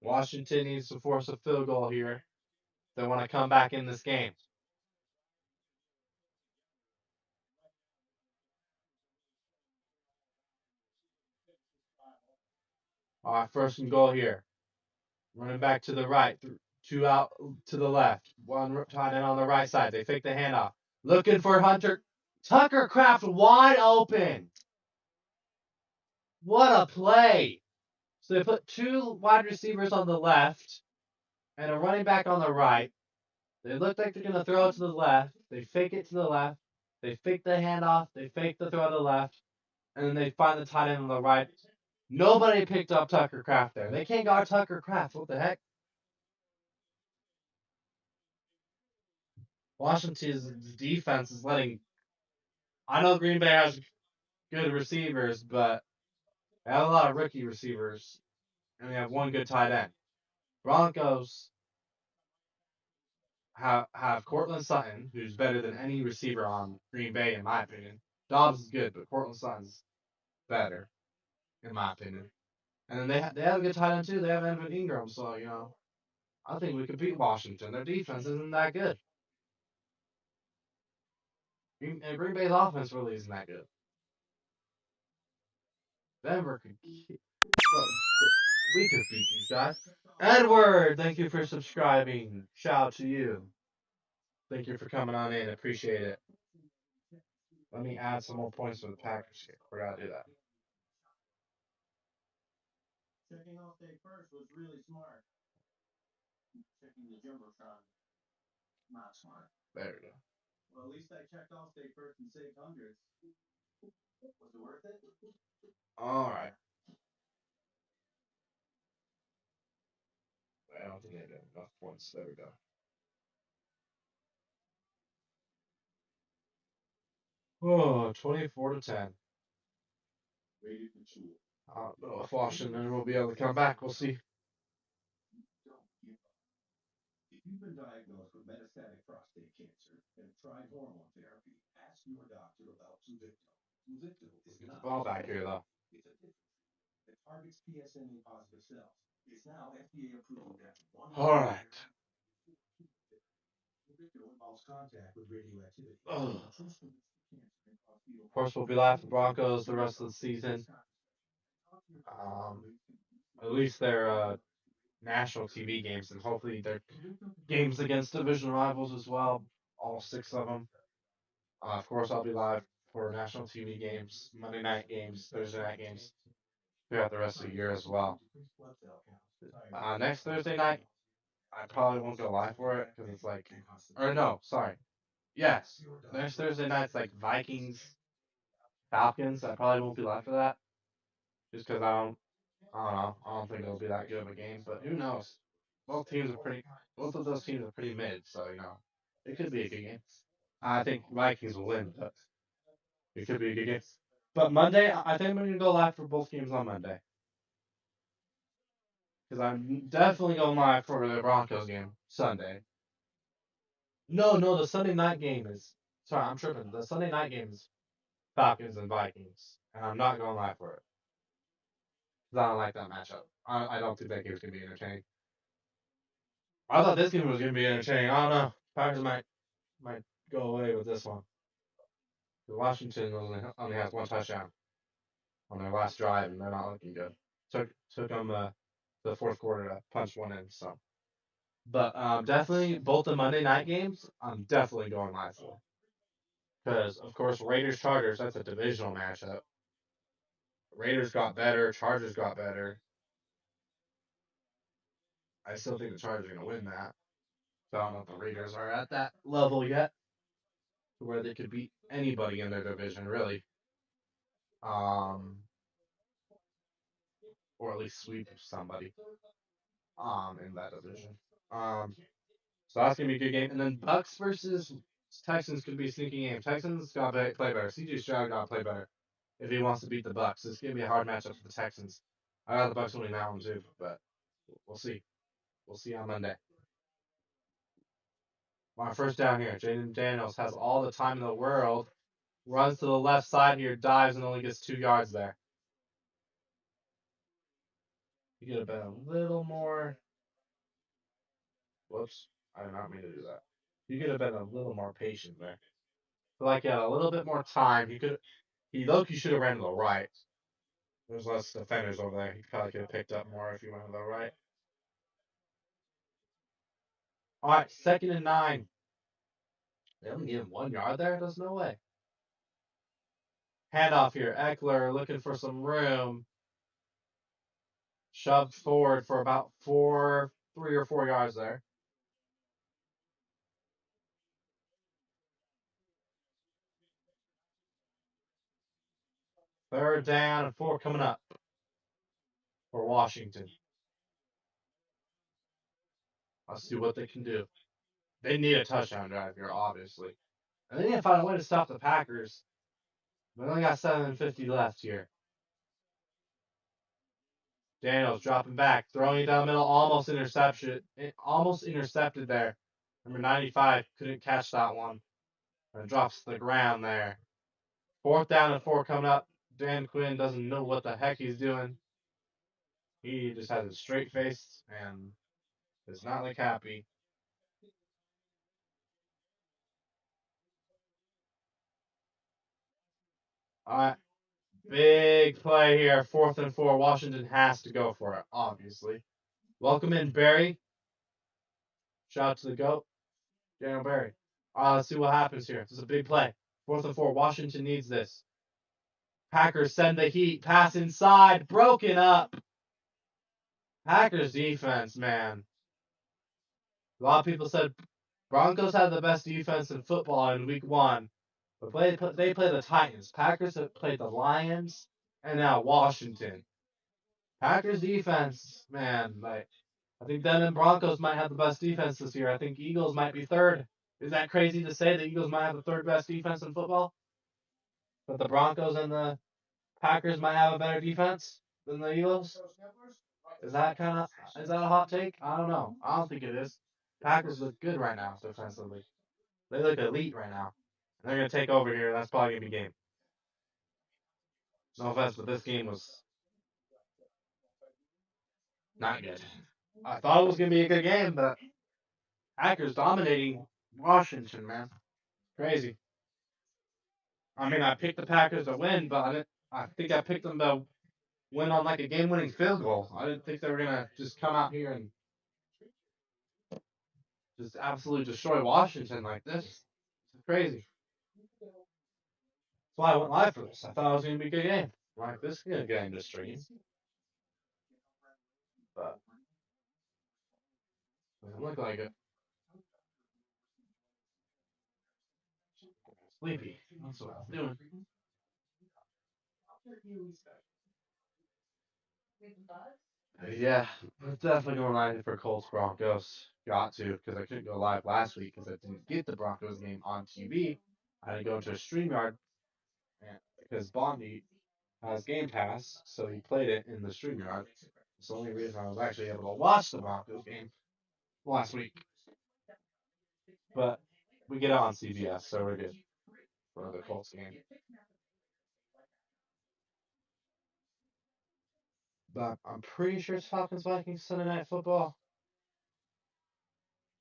Washington needs to force a field goal here. They want to come back in this game. All right, first and goal here. Running back to the right, two out to the left. One tight end on the right side. They fake the handoff. Looking for Hunter. Tucker Craft wide open. What a play. So they put two wide receivers on the left and a running back on the right. They look like they're going to throw it to the left. They fake it to the left. They fake the handoff. They fake the throw to the left. And then they find the tight end on the right. Nobody picked up Tucker Craft there. They can't guard Tucker Craft. What the heck? Washington's defense is letting. I know Green Bay has good receivers, but they have a lot of rookie receivers, and they have one good tight end. Broncos have Cortland Sutton, who's better than any receiver on Green Bay, in my opinion. Dobbs is good, but Cortland Sutton's better, in my opinion. And then they have a good tight end too. They have Evan Ingram, so I think we could beat Washington. Their defense isn't that good. And Green Bay's offense really isn't that good. Denver could, but we could beat these guys. Edward, thank you for subscribing. Shout out to you. Thank you for coming on in. Appreciate it. Let me add some more points for the Packers here. Forgot to do that. There we go. All right. I don't think I got enough points. There we go. Oh, 24 to 10. I don't know if Washington will be able to come back. We'll see. Get the ball back here, though. All right. Ugh. Of course, we'll be live for Broncos the rest of the season. Um, at least their national TV games, and hopefully their games against division rivals as well. All 6 of them. Of course, I'll be live for national TV games, Monday night games, Thursday night games throughout the rest of the year as well. Next Thursday night, I probably won't go live for it because it's like, or no, sorry, yes, next Thursday night's like Vikings, Falcons. I probably won't be live for that just because I don't know, I don't think it'll be that good of a game. But who knows? Both teams are pretty, both of those teams are pretty mid, so it could be a good game. I think Vikings will win, but it could be a good game. But Monday, I think I'm going to go live for both games on Monday because I'm definitely going live for the Broncos game Sunday. No, no, the Sunday night game is. Sorry, I'm tripping. The Sunday night game is Falcons and Vikings, and I'm not going live for it because I don't like that matchup. I don't think that game's going to be entertaining. I thought this game was going to be entertaining. I don't know. Packers might go away with this one. Washington only has one touchdown on their last drive, and they're not looking good. Took them the fourth quarter to punch one in. So, but definitely both the Monday night games, I'm definitely going live for because of course Raiders Chargers, that's a divisional matchup. Raiders got better, Chargers got better. I still think the Chargers are gonna win that. So I don't know if the Raiders are at that level yet, to where they could beat anybody in their division really, um, or at least sweep somebody in that division. Um, So that's gonna be a good game. And then Bucks versus Texans could be a sneaky game. Texans gotta play better. CJ Stroud gotta play better if he wants to beat the Bucks. It's gonna be a hard matchup for the Texans. I got the Bucks winning that one too, but we'll see. We'll see on Monday. My first down here, Jaden Daniels has all the time in the world. Runs to the left side here, dives, and only gets 2 yards there. You could have been a little more. Whoops, I did not mean to do that. You could have been a little more patient there. Feel like he had a little bit more time. He Loki should have ran to the right. There's less defenders over there. He probably could have picked up more if he went to the right. All right, 2nd and 9. They only gave him 1 yard there. There's no way. Handoff here. Eckler looking for some room. Shoved forward for about 3 or 4 yards there. Third down and 4 coming up for Washington. Let's see what they can do. They need a touchdown drive here, obviously. And they need to find a way to stop the Packers. We only got 7:50 left here. Daniels dropping back, throwing it down the middle, almost interception. Almost intercepted there. Number 95 couldn't catch that one. And drops to the ground there. 4th down and 4 coming up. Dan Quinn doesn't know what the heck he's doing. He just has a straight face and does not look happy. All right, big play here. 4th and 4. Washington has to go for it, obviously. Welcome in, Barry. Shout out to the GOAT, Daniel Barry. Let's see what happens here. This is a big play. 4th and 4. Washington needs this. Packers send the heat. Pass inside. Broken up. Packers defense, man. A lot of people said Broncos had the best defense in football in week 1. But they play the Titans. Packers have played the Lions. And now Washington. Packers defense, man. Like, I think them and Broncos might have the best defense this year. I think Eagles might be third. Is that crazy to say the Eagles might have the third best defense in football? But the Broncos and the Packers might have a better defense than the Eagles? Is that a hot take? I don't know. I don't think it is. Packers look good right now defensively. They look elite right now. And they're gonna take over here. That's probably gonna be game. No offense, but this game was not good. I thought it was gonna be a good game, but Packers dominating Washington, man. Crazy. I mean, I picked the Packers to win, but I think I picked them to win on like a game-winning field goal. I didn't think they were gonna just come out here and just absolutely destroy Washington like this. It's crazy. why I went live for this. I thought it was gonna be a good game. Like this is gonna get into stream, but it doesn't look like it. Sleepy. That's what I was doing. Yeah, it's definitely going live for Colts Broncos. Got to because I couldn't go live last week because I didn't get the Broncos game on TV. I had to go to a StreamYard because Bondi has Game Pass, so he played it in the StreamYard. It's the only reason I was actually able to watch the Broncos game last week. But we get it on CBS, so we're good for the Colts game. But I'm pretty sure it's Falcons Vikings Sunday Night Football.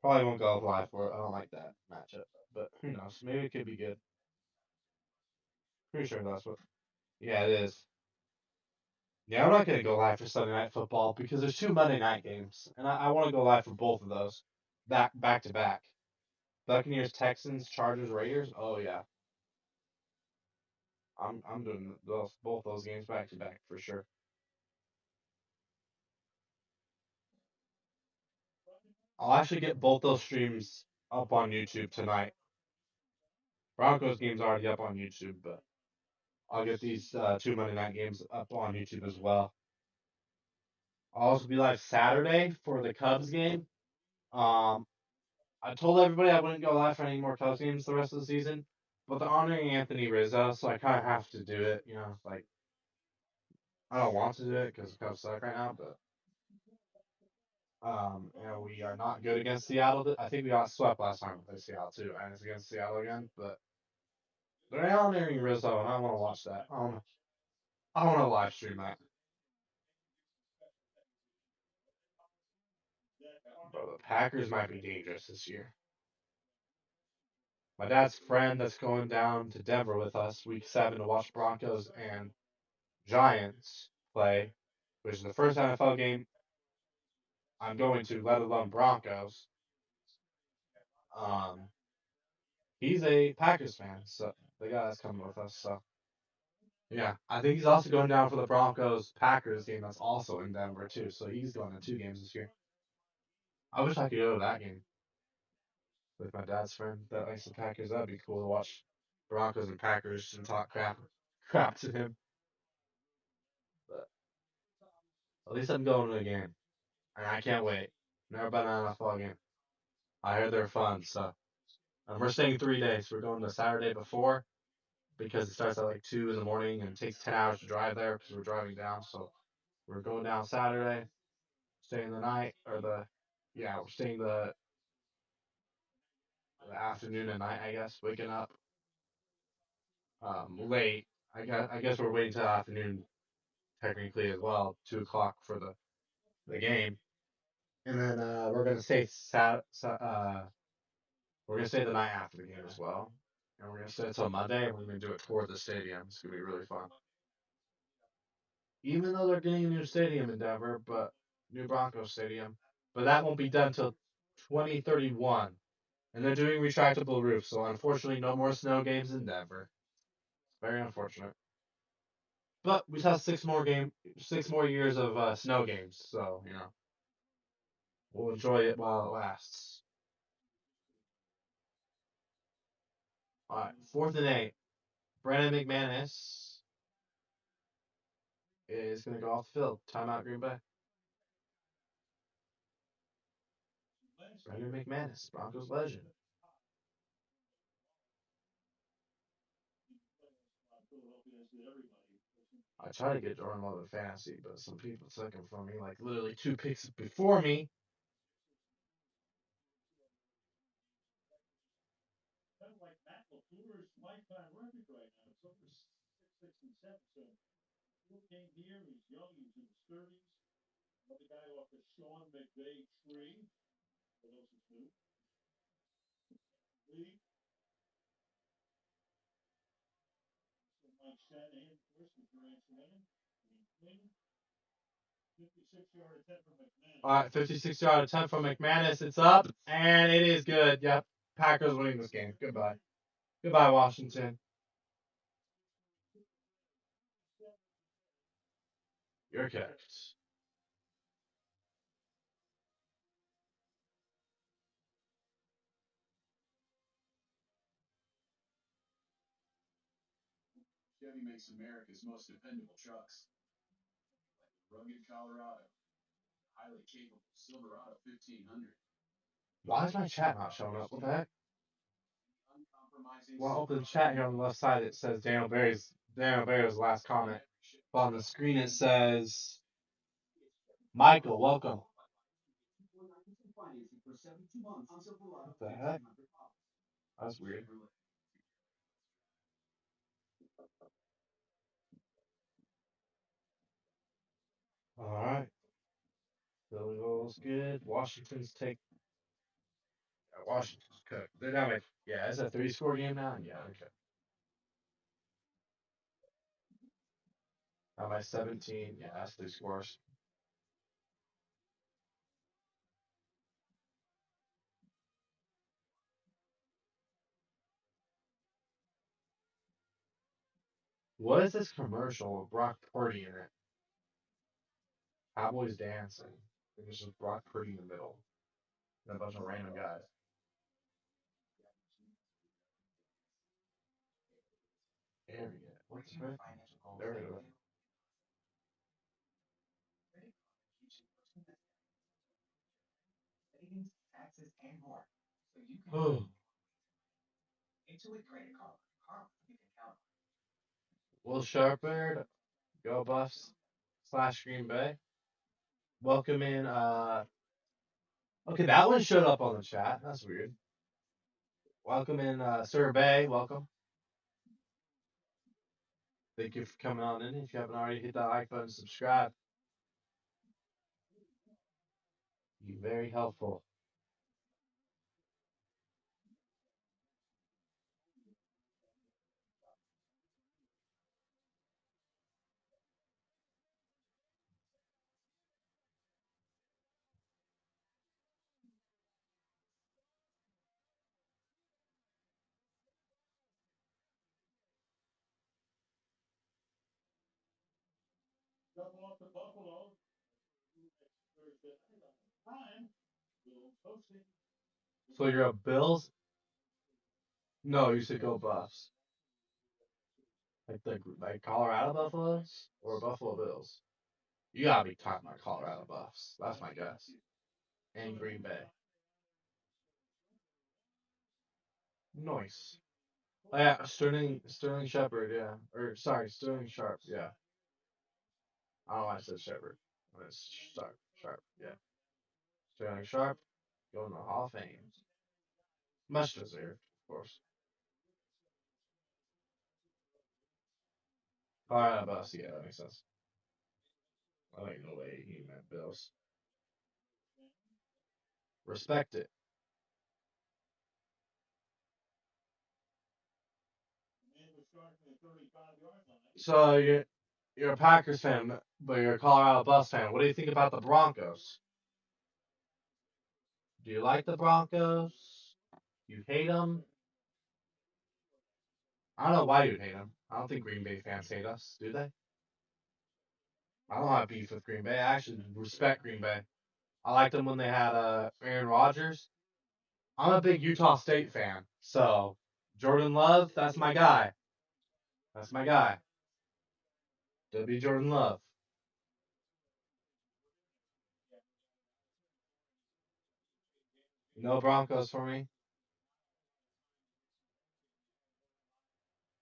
Probably won't go live for it. I don't like that matchup, but who knows? Maybe it could be good. Pretty sure that's what. Yeah, it is. Yeah, I'm not gonna go live for Sunday Night Football because there's two Monday night games, and I want to go live for both of those, back to back. Buccaneers, Texans, Chargers, Raiders. Oh yeah, I'm doing those both those games back to back for sure. I'll actually get both those streams up on YouTube tonight. Broncos game's already up on YouTube, but I'll get these two Monday night games up on YouTube as well. I'll also be live Saturday for the Cubs game. Um, I told everybody I wouldn't go live for any more Cubs games the rest of the season, but they're honoring Anthony Rizzo, so I kind of have to do it. You know, like I don't want to do it because the Cubs suck right now, but we are not good against Seattle. I think we got swept last time with Seattle too, and it's against Seattle again. But they're honoring Rizzo, and I want to watch that. I want to live stream that. Bro, the Packers might be dangerous this year. My dad's friend that's going down to Denver with us week 7 to watch Broncos and Giants play, which is the first NFL game I'm going to, let alone Broncos. Um, he's a Packers fan, so the guy that's coming with us. So yeah, I think he's also going down for the Broncos Packers game that's also in Denver too. So he's going to 2 games this year. I wish I could go to that game with my dad's friend that likes the Packers. That'd be cool to watch Broncos and Packers and talk crap to him. But at least I'm going to a game, and I can't wait. Never been to an NFL game. I heard they're fun, so and we're staying 3 days. We're going the Saturday before because it starts at like 2 in the morning and it takes 10 hours to drive there because we're driving down. So we're going down Saturday, staying the night or the yeah, we're staying the afternoon and night, I guess, waking up late. I guess we're waiting till afternoon technically as well, 2 o'clock for the game, and then we're gonna stay the night after the game as well, and we're gonna stay until Monday, and we're gonna do it toward the stadium. It's gonna be really fun. Even though they're getting a new stadium in Denver, but new Broncos stadium, but that won't be done until 2031, and they're doing retractable roofs, so unfortunately, no more snow games in Denver. Very unfortunate. But we have 6 more years of snow games, so we'll enjoy it while it lasts. All right, 4th and 8. Brandon McManus is going to go off the field. Timeout, Green Bay. Brandon McManus, Broncos legend. I try to get Jordan Love in fantasy, but some people took him from me, like literally 2 picks before me. All right, 56-yard attempt from McManus. It's up, and it is good. Yep, Packers winning this game. Goodbye. Goodbye, Washington. You're kicked. Why is my chat not showing up? What the heck? Well, open the chat here on the left side. It says Daniel Berry's last comment. But on the screen it says Michael, welcome. What the heck? That's weird. All right. Philly rolls good. Washington's take. Washington's cooked. They're down by. Yeah, it's a three-score game now. Yeah, okay. Down by 17. Yeah, that's three scores. What is this commercial with Brock Purdy in it? Cowboys dancing. There's just Brock Purdy in the middle. And a bunch of random guys. Area. What's the There it is. Oh. Will Sharpard, go Buffs slash Green Bay. Welcome in. Okay, that one showed up on the chat. That's weird. Welcome in, Sir Bay. Welcome. Thank you for coming on in. If you haven't already, hit that like button, subscribe. Be very helpful. So you're a Bills? No, you should go Buffs. Like Colorado Buffaloes or Buffalo Bills. You gotta be talking about Colorado Buffs. That's my guess. And Green Bay. Nice. Oh, yeah, Sterling Shepard, yeah. Or sorry, Sterling Sharp, yeah. I don't know why I said Shepard. It's Sharp, yeah. Sterling Sharp, going to the Hall of Fame. Much deserved, of course. Colorado Buffs, yeah, that makes sense. I think no way he meant Bills. Respect it. So you're a Packers fan, but you're a Colorado Buffs fan. What do you think about the Broncos? Do you like the Broncos? You hate them? I don't know why you hate them. I don't think Green Bay fans hate us, do they? I don't have beef with Green Bay. I actually respect Green Bay. I liked them when they had Aaron Rodgers. I'm a big Utah State fan, so Jordan Love, that's my guy. That's my guy. W. Jordan Love. No Broncos for me.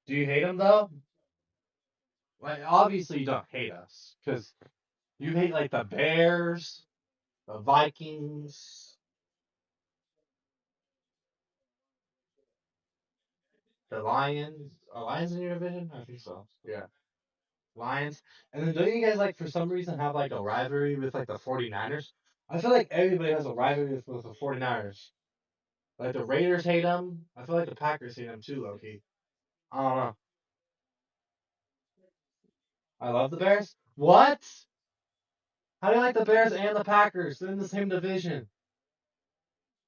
Do you hate them though? Like obviously you don't hate us because you hate like the Bears, the Vikings, the Lions. Are Lions in your division? I think so. Yeah. Lions. And then don't you guys like for some reason have like a rivalry with like the 49ers? I feel like everybody has a rivalry with the 49ers. Like the Raiders hate them. I feel like the Packers hate them too, Loki. I don't know. I love the Bears. What? How do you like the Bears and the Packers? They're in the same division.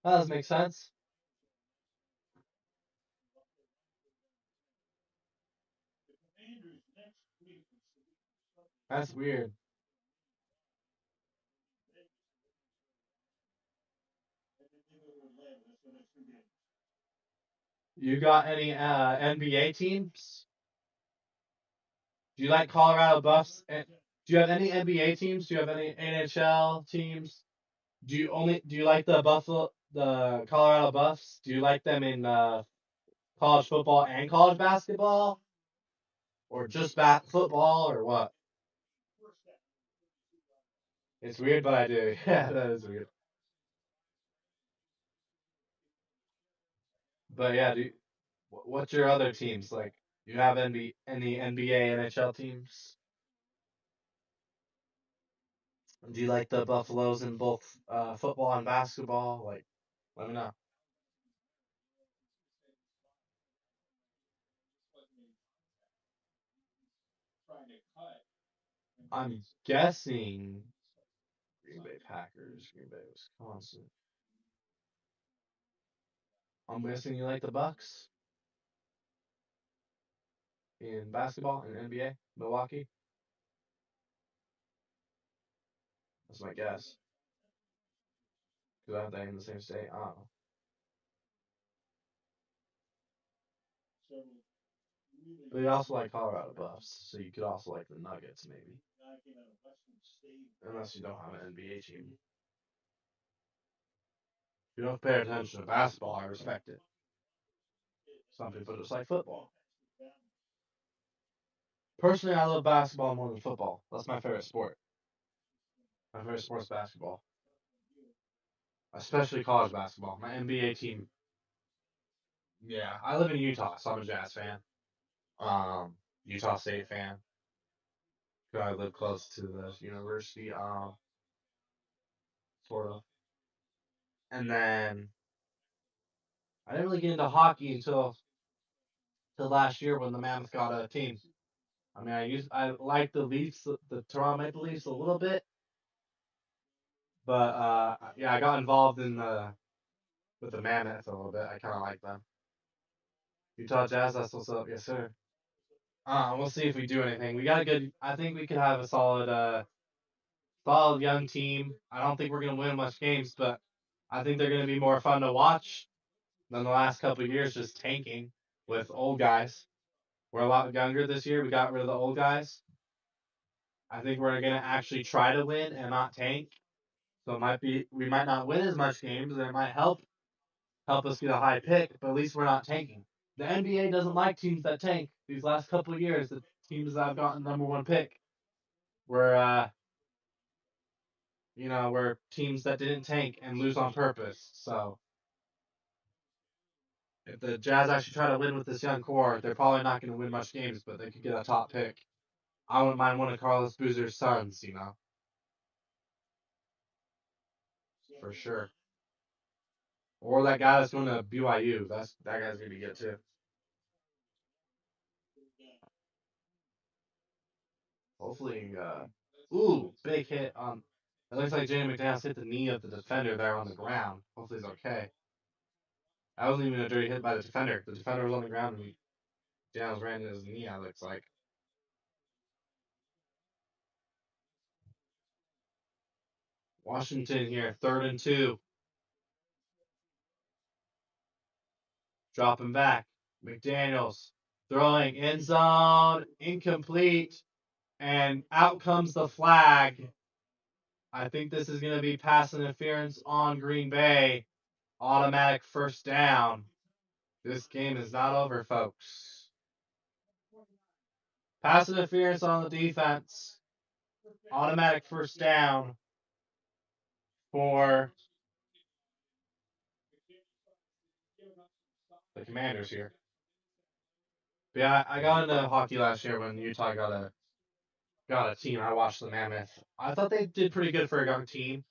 That doesn't make sense. That's weird. You got any NBA teams? Do you like Colorado Buffs? Do you have any NBA teams? Do you have any NHL teams? Do you like the Colorado Buffs? Do you like them in college football and college basketball, or just football, or what? It's weird, but I do. Yeah, that is weird. But yeah, what's your other teams like? Do you have any NBA, NHL teams? Do you like the Buffaloes in both football and basketball? Like, let me know. I'm guessing Green Bay Packers, Green Bay, Wisconsin. I'm guessing you like the Bucks in basketball and NBA, Milwaukee. That's my guess. Because I have that in the same state. I don't know. But you also like Colorado Buffs, so you could also like the Nuggets, maybe. Unless you don't have an NBA team. If you don't pay attention to basketball, I respect it. Some people just like football. Personally, I love basketball more than football. That's my favorite sport. My favorite sport is basketball, especially college basketball. My NBA team, yeah, I live in Utah, so I'm a Jazz fan. Um, Utah State fan. 'Cause I live close to the university, sort of. And then I didn't really get into hockey until last year when the Mammoth got a team. I mean, I like the Leafs, the Toronto Maple Leafs a little bit, but yeah, I got involved in the with the Mammoth a little bit. I kind of like them. Utah Jazz, that's what's up, yes sir. We'll see if we do anything. We got a good. I think we could have a solid young team. I don't think we're gonna win much games, but I think they're gonna be more fun to watch than the last couple of years just tanking with old guys. We're a lot younger this year. We got rid of the old guys. I think we're gonna actually try to win and not tank. So it might be we might not win as much games, and it might help us get a high pick, but at least we're not tanking. The NBA doesn't like teams that tank. These last couple of years, the teams that have gotten number one pick were were teams that didn't tank and lose on purpose. So if the Jazz actually try to win with this young core, they're probably not going to win much games, but they could get a top pick. I wouldn't mind one of Carlos Boozer's sons, for sure. Or that guy that's going to BYU. That guy's going to be good too. Hopefully, big hit on. It looks like Jamie McDaniels hit the knee of the defender there on the ground. Hopefully he's okay. That wasn't even a dirty hit by the defender. The defender was on the ground and Daniels ran into his knee. It looks like Washington here, 3rd and 2, dropping back. McDaniels throwing end zone, incomplete, and out comes the flag. I think this is going to be pass interference on Green Bay. Automatic first down. This game is not over, folks. Pass interference on the defense. Automatic first down for the Commanders here. But yeah, I got into hockey last year when Utah got a team. I watched the Mammoth. I thought they did pretty good for a young team.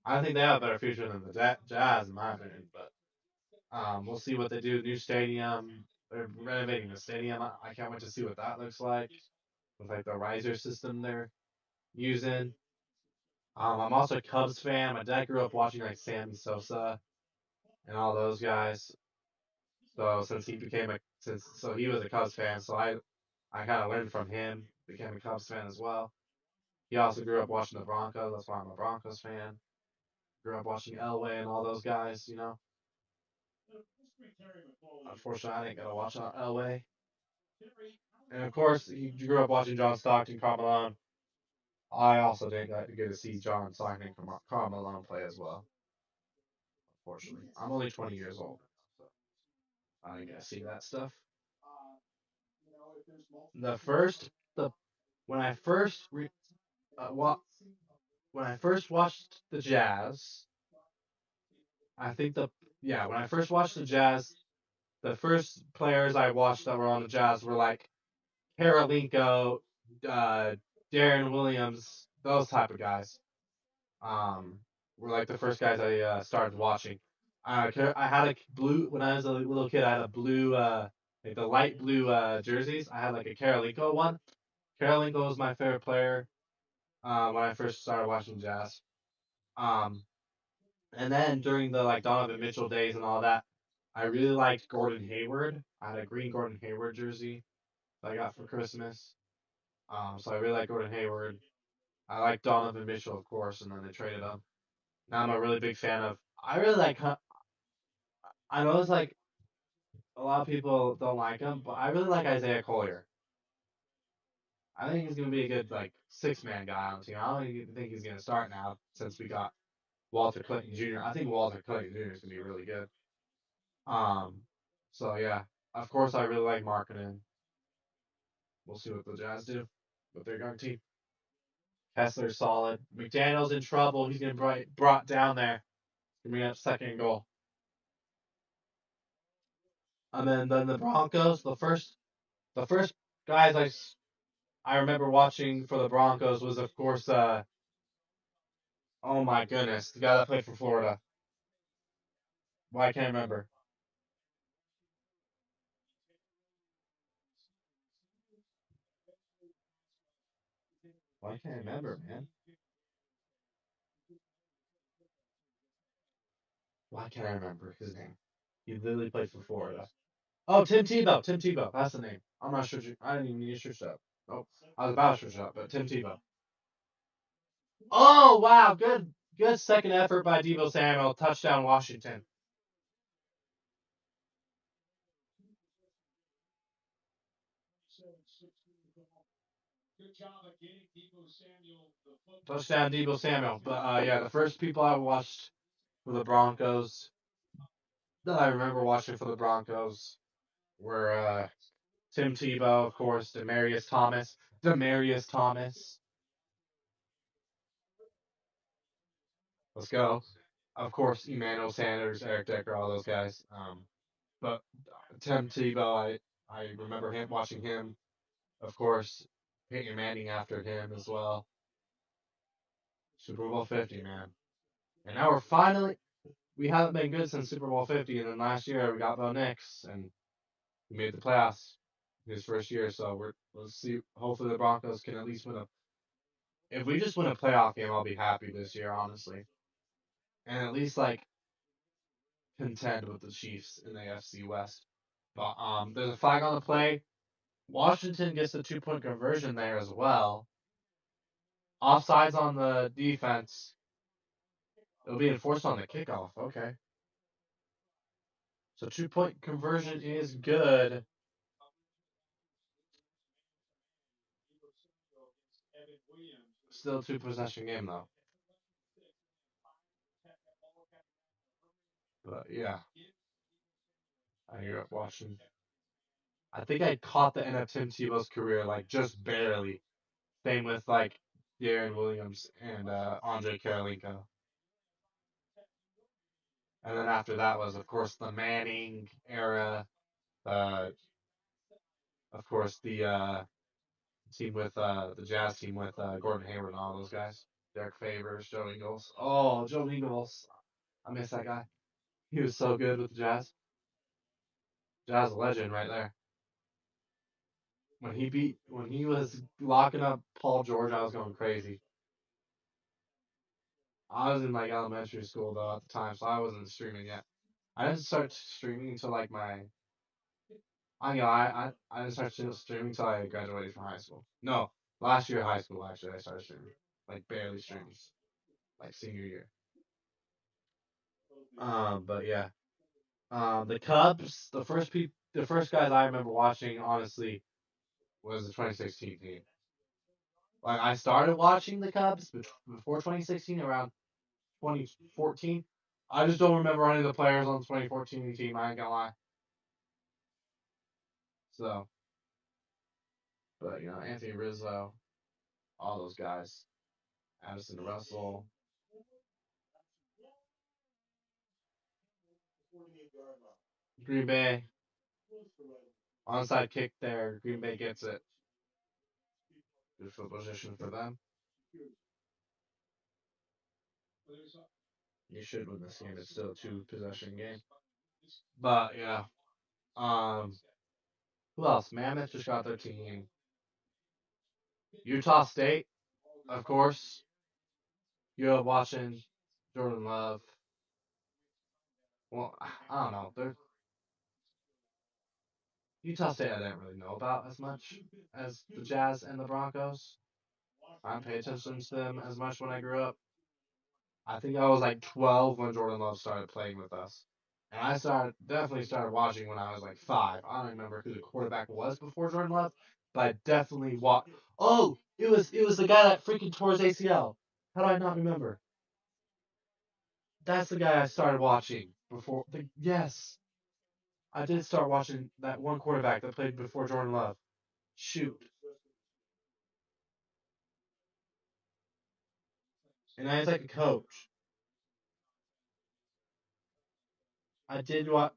I think they have a better future than the Jazz, in my opinion. But we'll see what they do. New stadium. They're renovating the stadium. I can't wait to see what that looks like with like the riser system they're using. I'm also a Cubs fan. My dad grew up watching like Sammy Sosa and all those guys. So since he was a Cubs fan, so I kind of learned from him. Became a Cubs fan as well. He also grew up watching the Broncos. That's why I'm a Broncos fan. Grew up watching Elway and all those guys. Unfortunately, I didn't get to watch Elway. And of course, he grew up watching John Stockton, Karl Malone. I also didn't get to see John Stockton and Karl Malone play as well. Unfortunately, I'm only 20 years old, so I didn't get to see that stuff. The first, the when I first wa- when I first watched the Jazz, I think the yeah when I first watched the Jazz, the first players I watched that were on the Jazz were like Karolinko, uh, Darren Williams, those type of guys. Um, were like the first guys I started watching. I had a blue when I was a little kid. I had a blue, like the light blue jerseys. I had like a Karolinko one. Karolinko was my favorite player when I first started watching Jazz. Um, and then during the like Donovan Mitchell days and all that, I really liked Gordon Hayward. I had a green Gordon Hayward jersey that I got for Christmas. So I really like Gordon Hayward. I like Donovan Mitchell, of course, and then they traded him. Now I'm a really big fan of. I really like. I know it's like a lot of people don't like him, but I really like Isaiah Collier. I think he's gonna be a good like 6 man guy on the team. I don't even think he's gonna start now since we got Walter Clinton Jr. I think Walter Clinton Jr. is gonna be really good. Um, so yeah, of course I really like marketing. We'll see what the Jazz do with their young team. Kessler's solid. McDaniel's in trouble. He's gonna be brought down there. Gonna be up second goal. And then the Broncos. The first guys I remember watching for the Broncos was of course oh my goodness, the guy that played for Florida. Why I can't remember. Why can't I remember, man? Why can't I remember his name? He literally played for Florida. Oh, Tim Tebow. Tim Tebow. That's the name. I'm not sure. I didn't even need a search up. Oh, I was about to search up, but Tim Tebow. Oh wow, good second effort by Debo Samuel. Touchdown Washington. Touchdown Debo Samuel. But yeah, the first people I watched for the Broncos that I remember watching for the Broncos were Tim Tebow, of course, Demarius Thomas. Demarius Thomas. Let's go. Of course, Emmanuel Sanders, Eric Decker, all those guys. But Tim Tebow, I remember him watching him. Of course, Peyton Manning after him as well. Super Bowl 50, man. And now we haven't been good since Super Bowl 50. And then last year we got Bo Nix and we made the playoffs his first year. So let's see. Hopefully the Broncos can at least win a. If we just win a playoff game, I'll be happy this year, honestly. And at least like contend with the Chiefs in the AFC West. But there's a flag on the play. Washington gets the 2 point conversion there as well. Offsides on the defense. It'll be enforced on the kickoff. Okay. So 2 point conversion is good. Still two possession game though. But yeah, I grew up watching. I think I caught the end of Tim Tebow's career like just barely. Same with like Darren Williams and Andre Karolinko. And then after that was of course the Manning era. Uh, of course the team with the Jazz team with Gordon Hayward and all those guys. Derek Favors, Joe Ingles. Oh, Joe Ingles. I miss that guy. He was so good with the Jazz. Jazz legend right there. When he was locking up Paul George, I was going crazy. I was in like elementary school though at the time, so I wasn't streaming yet. I didn't start streaming until like my I didn't start streaming until I graduated from high school. No, last year of high school actually I started streaming. Like barely streaming. Like senior year. But yeah. The Cubs, the first guys I remember watching, honestly, was the 2016 team. Like I started watching the Cubs before 2016, around 2014. I just don't remember any of the players on the 2014 team. I ain't gonna lie. So, but Anthony Rizzo, all those guys, Addison Russell, Green Bay, onside kick there. Green Bay gets it. Good field position for them. You should win this game. It's still a two possession game. But yeah. Um, who else? Mammoth just got their team. Utah State, of course. You're watching Jordan Love. Well, I don't know. Utah State I didn't really know about as much as the Jazz and the Broncos. I didn't pay attention to them as much when I grew up. I think I was like 12 when Jordan Love started playing with us. And I definitely started watching when I was like 5. I don't remember who the quarterback was before Jordan Love, but I definitely watched. Oh, it was the guy that freaking tore his ACL. How do I not remember? That's the guy I started watching before. Yes, I did start watching that one quarterback that played before Jordan Love. Shoot. And I was like a coach. I did what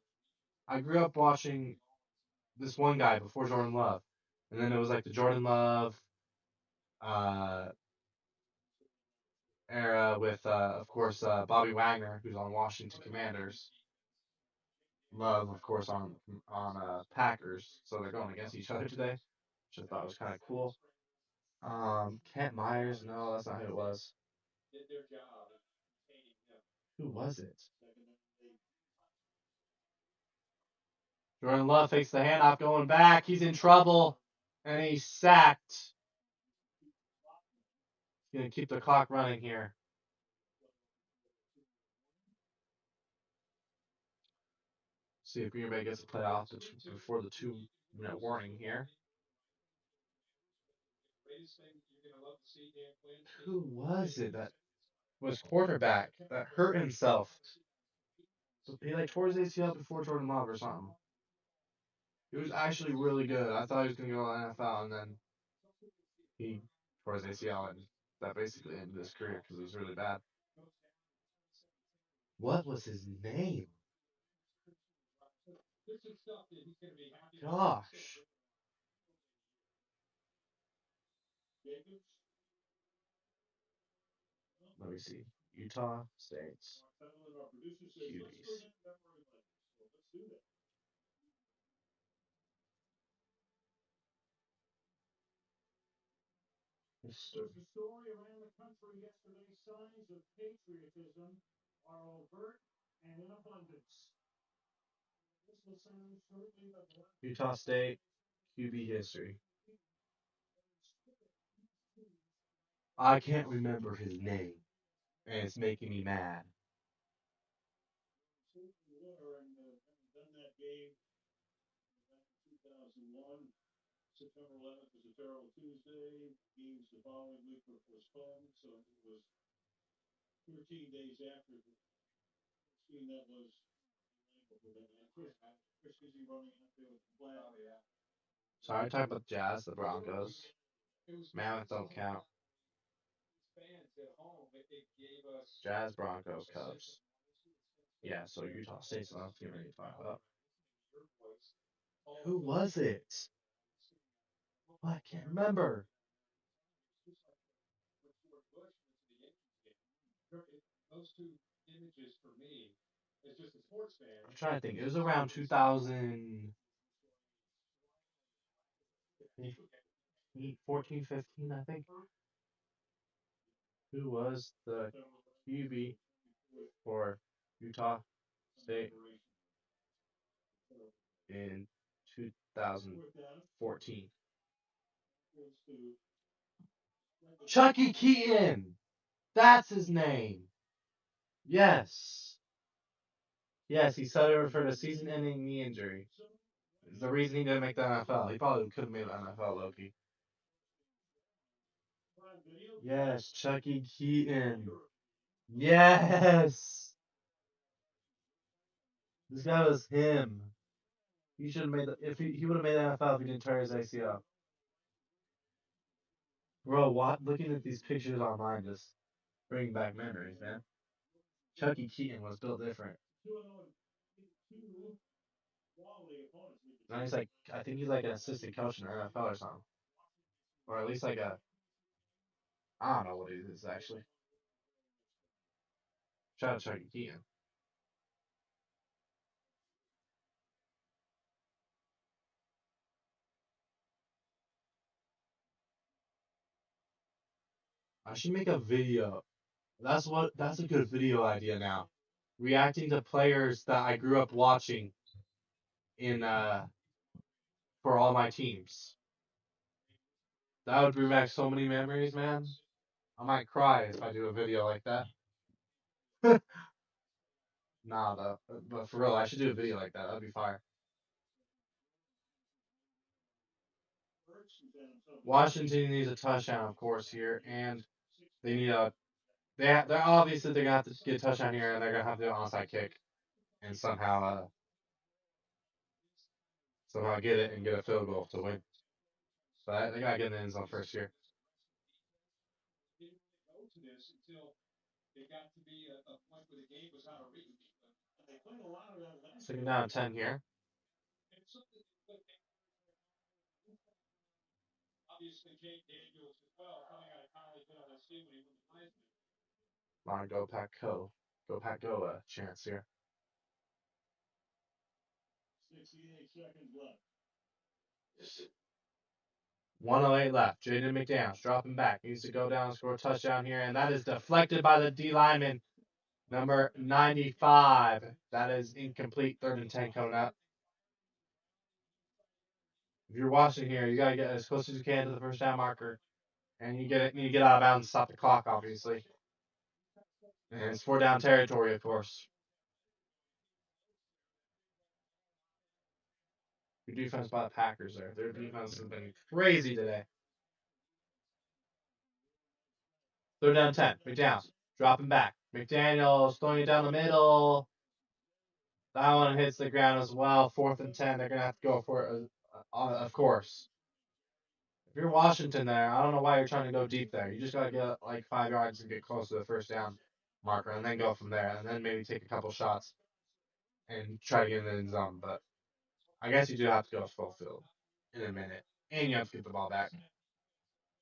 I grew up watching this one guy before Jordan Love, and then it was like the Jordan Love uh, era with, of course, Bobby Wagner, who's on Washington Commanders. Love, of course, on Packers. So they're going against each other today, which I thought was kind of cool. Kent Myers, no, that's not who it was. Who was it? Jordan Love fakes the handoff going back. He's in trouble, and he's sacked. He's gonna keep the clock running here. See if Green Bay gets a playoff before the 2-minute warning here. Who was it that was quarterback that hurt himself? He like tore his ACL before Jordan Love or something. He was actually really good. I thought he was gonna go to the NFL, and then he tore his ACL, and that basically ended his career because it was really bad. What was his name? Gosh. Let me see. Utah State's QBs. History. Utah State QB history. I can't remember his name, and it's making me mad. Sorry, talking about Jazz, the Broncos. Mammoth don't count. Jazz, Broncos, Cubs. Yeah, so Utah State's the last team I need to talk about. Who was it? Oh, I can't remember. I'm trying to think. It was around 2014, 15, I think. Who was the QB for Utah State in 2014? Chucky Keaton. That's his name. Yes. Yes, he suffered for the season-ending knee injury. It's the reason he didn't make the NFL. He probably could have made the NFL, Loki. Yes, Chucky Keaton. Yes, this guy was him. He should have made the if he would have made the NFL if he didn't tear his ACL. Bro, what? Looking at these pictures online just bringing back memories, man. Chucky Keaton was built different. Now he's like, I think he's like an assistant coach in the NFL or something, or at least like a, I don't know what he is actually. Shout out Chucky Keaton. I should make a video. That's a good video idea now. Reacting to players that I grew up watching in for all my teams. That would bring back so many memories, man. I might cry if I do a video like that. Nah, though. But for real, I should do a video like that. That'd be fire. Washington needs a touchdown, of course, here, and they need a. They're obviously they're gonna have to get a touchdown here, and they're gonna have to do an onside kick and somehow get it and get a field goal to win. But they gotta get in the end zone first here. Second down 10 here. Come on, go Pack Go. Go Pack Go chance here. 108 left. Jaden McDaniels dropping back. Needs to go down and score a touchdown here, and that is deflected by the D lineman, number 95. That is incomplete. Third and 10 coming up. If you're watching here, you gotta get as close as you can to the first down marker, and need to get out of bounds and stop the clock, obviously. And it's 4 down territory, of course. Good defense by the Packers there. Their defense has been crazy today. 3rd down 10. McDaniels dropping back. McDaniels throwing it down the middle. That one hits the ground as well. 4th and 10. They're gonna have to go for it, of course. If you're Washington there, I don't know why you're trying to go deep there. You just gotta get like 5 yards and get close to the first down marker, and then go from there, and then maybe take a couple shots and try to get in the end zone. But I guess you do have to go full field in a minute, and you have to get the ball back,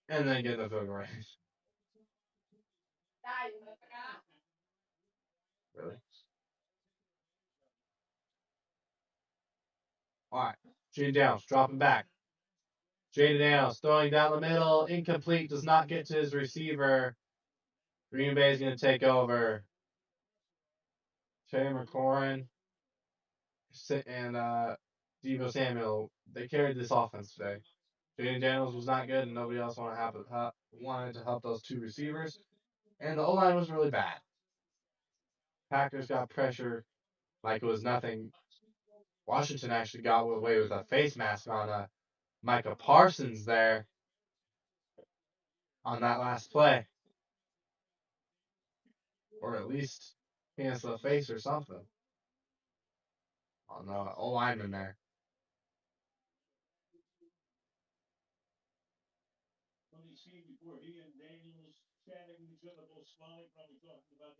and then get the field goal range. Really? All right. Jaden Downs dropping back. Jaden Downs throwing down the middle, incomplete, does not get to his receiver. Green Bay is going to take over. Trey McLaurin and Deebo Samuel, they carried this offense today. Jaden Daniels was not good, and nobody else wanted to help those two receivers. And the O line was really bad. Packers got pressure like it was nothing. Washington actually got away with a face mask on Micah Parsons there on that last play, or at least hands to the face or something on the O lineman there.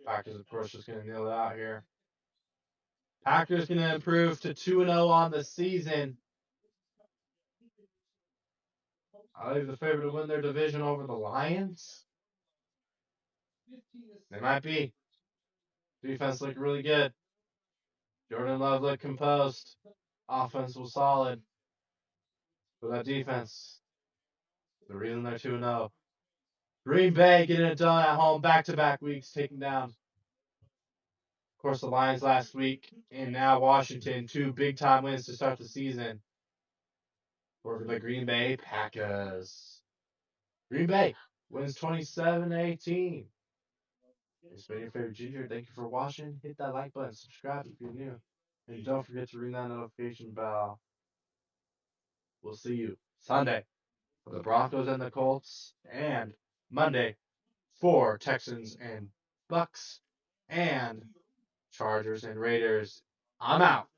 Packers, of course, just going to kneel it out here. Packers going to improve to 2-0 on the season. I believe the favorite to win their division over the Lions. They might be. Defense looked really good. Jordan Love looked composed. Offense was solid. But that defense, the reason they're 2-0. Green Bay getting it done at home back-to-back weeks, taking down, of course, the Lions last week, and now Washington. 2 big-time wins to start the season for the Green Bay Packers. Green Bay wins 27-18. It's been your favorite Ginger. Thank you for watching. Hit that like button, subscribe if you're new, and don't forget to ring that notification bell. We'll see you Sunday for the Broncos and the Colts, and Monday for Texans and Bucks, and Chargers and Raiders. I'm out.